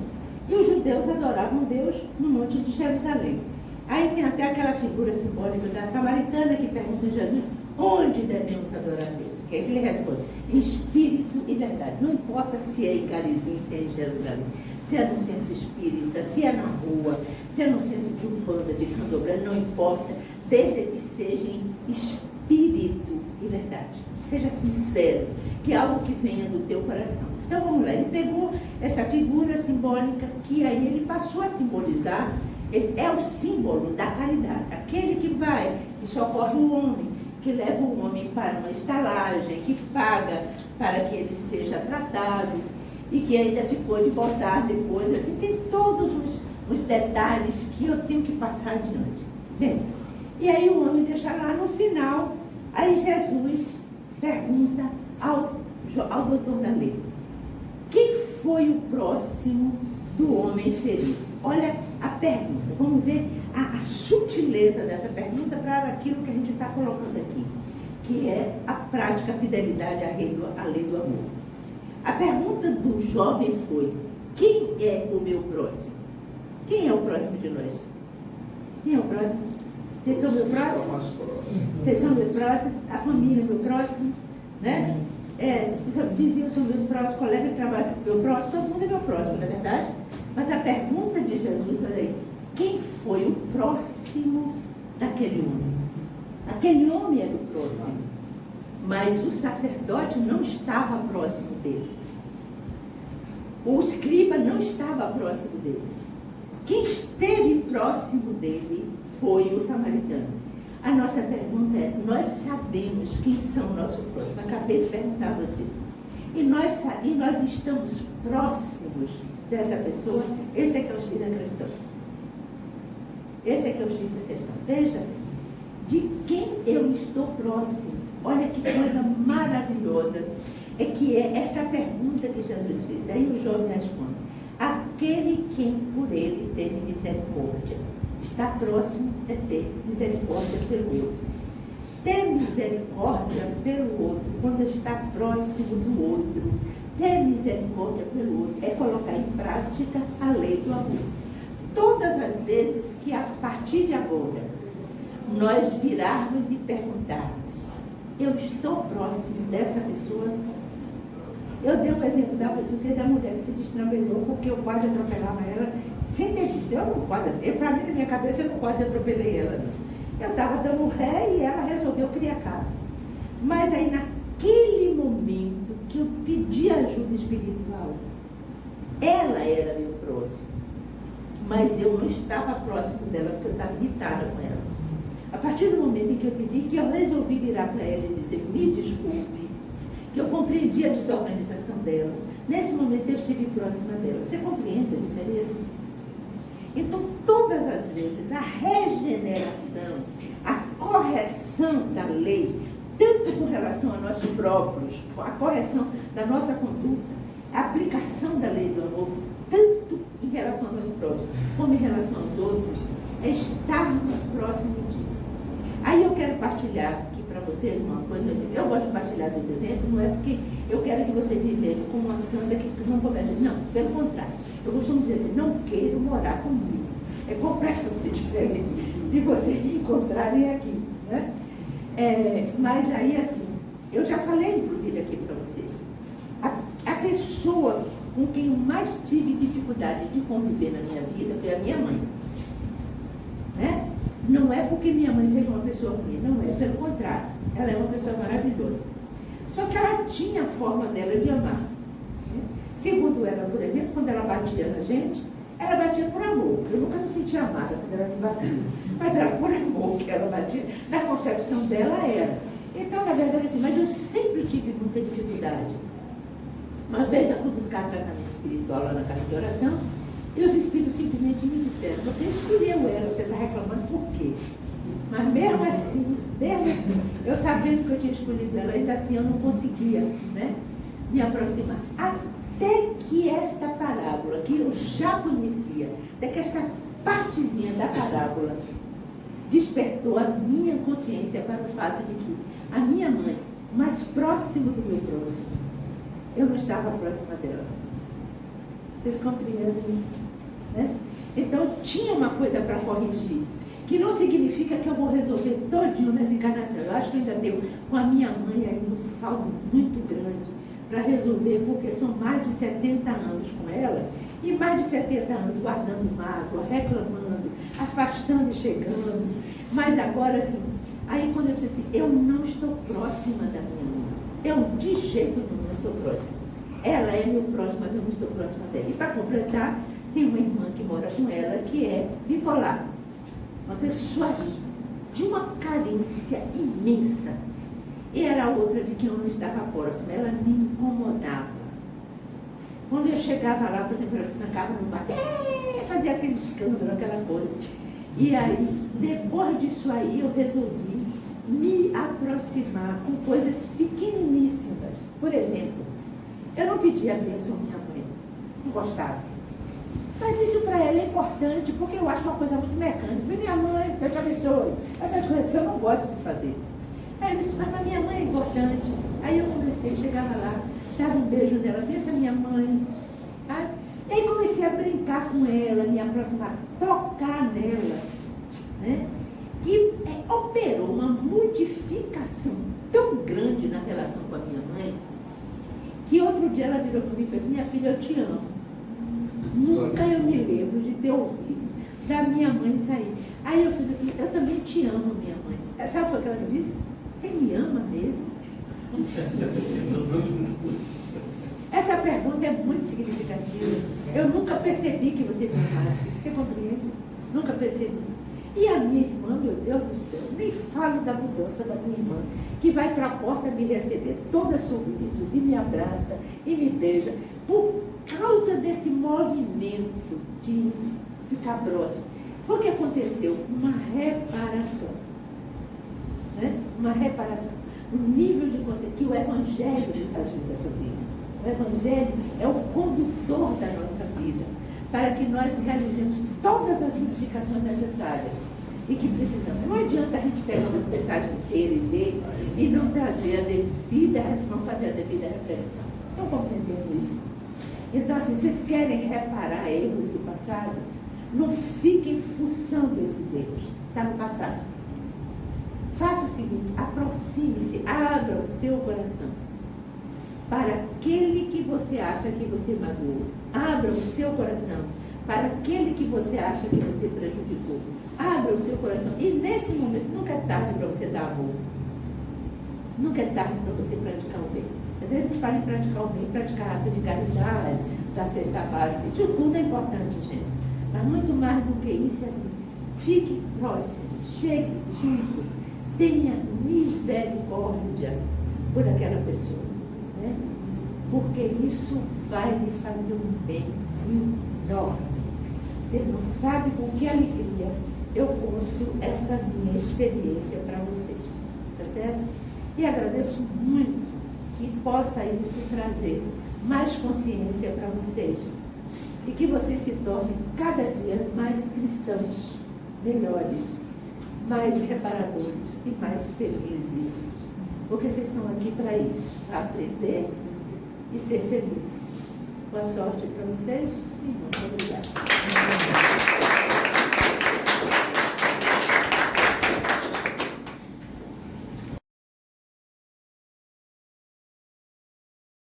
E os judeus adoravam Deus no Monte de Jerusalém. Aí tem até aquela figura simbólica da samaritana que pergunta a Jesus: onde devemos adorar a Deus? Que é que ele responde: em espírito e verdade. Não importa se é em Garizim, se é em Jerusalém, se é no centro espírita, se é na rua, se é no centro de Umbanda, de Candomblé, não importa, desde que seja em espírito e verdade. Seja sincero, que é algo que venha do teu coração. Então vamos lá, ele pegou essa figura simbólica que aí ele passou a simbolizar. Ele é o símbolo da caridade, aquele que vai socorre o homem, que leva o homem para uma estalagem, que paga para que ele seja tratado e que ainda ficou de botar depois. Assim, tem todos os detalhes que eu tenho que passar adiante. Bem, e aí o homem deixa lá no final, aí Jesus pergunta ao doutor da lei: quem foi o próximo do homem ferido? Olha a pergunta, vamos ver a sutileza dessa pergunta para aquilo que a gente está colocando aqui, que é a prática, a fidelidade à lei do amor. A pergunta do jovem foi: quem é o meu próximo? Quem é o próximo de nós? Quem é o próximo? Vocês são meu próximo? Vocês são meu próximo? A família é meu próximo? Né? Vizinhos são meus próximos, colegas de trabalho são meu próximo, todo mundo é meu próximo, não é verdade? Mas a pergunta de Jesus, olha aí: quem foi o próximo daquele homem? Aquele homem era o próximo, mas o sacerdote não estava próximo dele. O escriba não estava próximo dele. Quem esteve próximo dele foi o samaritano. A nossa pergunta é: nós sabemos quem são o nosso próximo? Acabei de perguntar a vocês. E nós estamos próximos dessa pessoa? Esse é que é o X da questão. Esse é que é o X da questão. Veja, de quem eu estou próximo. Olha que coisa maravilhosa. É que é essa pergunta que Jesus fez. Aí o jovem responde: aquele quem por ele teve misericórdia. Estar próximo é ter misericórdia pelo outro. Ter misericórdia pelo outro, quando está próximo do outro, ter misericórdia pelo outro, é colocar em prática a lei do amor. Todas as vezes que a partir de agora nós virarmos e perguntarmos: eu estou próximo dessa pessoa? Eu dei um exemplo da mulher que se destrambelhou porque eu quase atropelava ela sem ter visto. Para mim, na minha cabeça, eu não quase atropelei ela. Não. Eu estava dando ré e ela resolveu criar caso. Mas aí, naquele momento que eu pedi ajuda espiritual, ela era meu próximo. Mas eu não estava próximo dela porque eu estava irritada com ela. A partir do momento em que eu pedi, que eu resolvi virar para ela e dizer: me desculpe, que eu compreendi a desorganização dela. Nesse momento eu estive próxima dela. Você compreende a diferença? Então, todas as vezes, a regeneração, a correção da lei, tanto com relação a nós próprios, a correção da nossa conduta, a aplicação da lei do amor, tanto em relação a nós próprios, como em relação aos outros, é estarmos próximos de. Aí eu quero partilhar aqui para vocês uma coisa. Eu gosto de partilhar desse exemplo, não é porque eu quero que vocês vivem como uma santa que não comete. Não, pelo contrário. Eu costumo dizer assim: não quero morar comigo. É completamente diferente de vocês me encontrarem aqui. Né? Mas aí, assim, eu já falei, inclusive, aqui para vocês. A pessoa com quem eu mais tive dificuldade de conviver na minha vida foi a minha mãe. Né? Não é porque minha mãe seja uma pessoa ruim, não é, pelo contrário, ela é uma pessoa maravilhosa. Só que ela tinha a forma dela de amar. Né? Segundo ela, por exemplo, quando ela batia na gente, ela batia por amor. Eu nunca me sentia amada quando ela me batia, mas era por amor que ela batia. Na concepção dela era. Então, na verdade, assim, mas eu sempre tive muita dificuldade. Uma vez eu fui buscar tratamento espiritual lá na casa de oração, e os espíritos simplesmente me disseram: você escolheu ela, você está reclamando por quê? Mas mesmo assim, eu sabendo que eu tinha escolhido ela, ainda assim eu não conseguia, né, me aproximar. Até que esta parábola, que eu já conhecia, até que esta partezinha da parábola despertou a minha consciência para o fato de que a minha mãe, mais próximo do meu próximo, eu não estava próxima dela. Vocês compreendem isso? Né? Então, tinha uma coisa para corrigir, que não significa que eu vou resolver todinho nessa encarnação. Eu acho que eu ainda tenho com a minha mãe ainda um saldo muito grande para resolver, porque são mais de 70 anos com ela, e mais de 70 anos guardando mágoa, reclamando, afastando e chegando. Mas agora, assim, aí quando eu disse assim: eu não estou próxima da minha mãe, eu de jeito nenhum não estou próxima. Ela é meu próximo, mas eu não estou próxima dela. E para completar, tem uma irmã que mora com ela, que é bipolar. Uma pessoa de uma carência imensa. E era outra de que eu não estava próxima, ela me incomodava. Quando eu chegava lá, por exemplo, ela se trancava no quarto, fazia aquele escândalo, aquela coisa. E aí, depois disso aí, eu resolvi me aproximar com coisas pequeniníssimas. Por exemplo, eu não pedia bênção à minha mãe, não gostava. Mas isso para ela é importante, porque eu acho uma coisa muito mecânica. Minha mãe, Deus te abençoe. Essas coisas eu não gosto de fazer. Aí eu disse, mas a minha mãe é importante. Aí eu comecei, chegava lá, dava um beijo nela, pensa minha mãe. Tá? E aí comecei a brincar com ela, me aproximar, tocar nela. Né? Que operou uma modificação tão grande na relação com a minha mãe, que outro dia ela virou para mim e disse, minha filha, eu te amo. Nunca eu me lembro de ter ouvido da minha mãe sair. Aí eu fiz assim, eu também te amo, minha mãe. Sabe o que ela me disse? Você me ama mesmo? Essa pergunta é muito significativa. Eu nunca percebi que você me amasse. Você compreende? Nunca percebi. E a minha irmã, meu Deus do céu, nem falo da mudança da minha irmã, que vai para a porta me receber toda sorrisos e me abraça e me beija, por causa desse movimento de ficar próximo. Foi o que aconteceu? Uma reparação. Né? Uma reparação. Um nível de consciência que o Evangelho nos ajuda a fazer isso. O Evangelho é o condutor da nossa vida, para que nós realizemos todas as modificações necessárias e que precisamos. Não adianta a gente pegar uma mensagem inteira e ler e não trazer a devida, não fazer a devida reflexão. Estão compreendendo isso? Então, assim, vocês querem reparar erros do passado? Não fiquem fuçando esses erros. Está no passado. Faça o seguinte, aproxime-se, abra o seu coração para aquele que você acha que você magoou. Abra o seu coração para aquele que você acha que você prejudicou. Abra o seu coração. E nesse momento, nunca é tarde para você dar amor. Nunca é tarde para você praticar o bem. Às vezes a gente fala em praticar o bem, praticar ato de caridade, da cesta básica. Isso tudo é importante, gente. Mas muito mais do que isso é assim. Fique próximo, chegue junto, tenha misericórdia por aquela pessoa. Né? Porque isso vai lhe fazer um bem enorme. Você não sabe com que alegria eu conto essa minha experiência para vocês. Tá certo? E agradeço muito que possa isso trazer mais consciência para vocês. E que vocês se tornem cada dia mais cristãos, melhores, mais reparadores e mais felizes. Porque vocês estão aqui para isso, para aprender e ser felizes. Boa sorte para vocês e muito obrigada.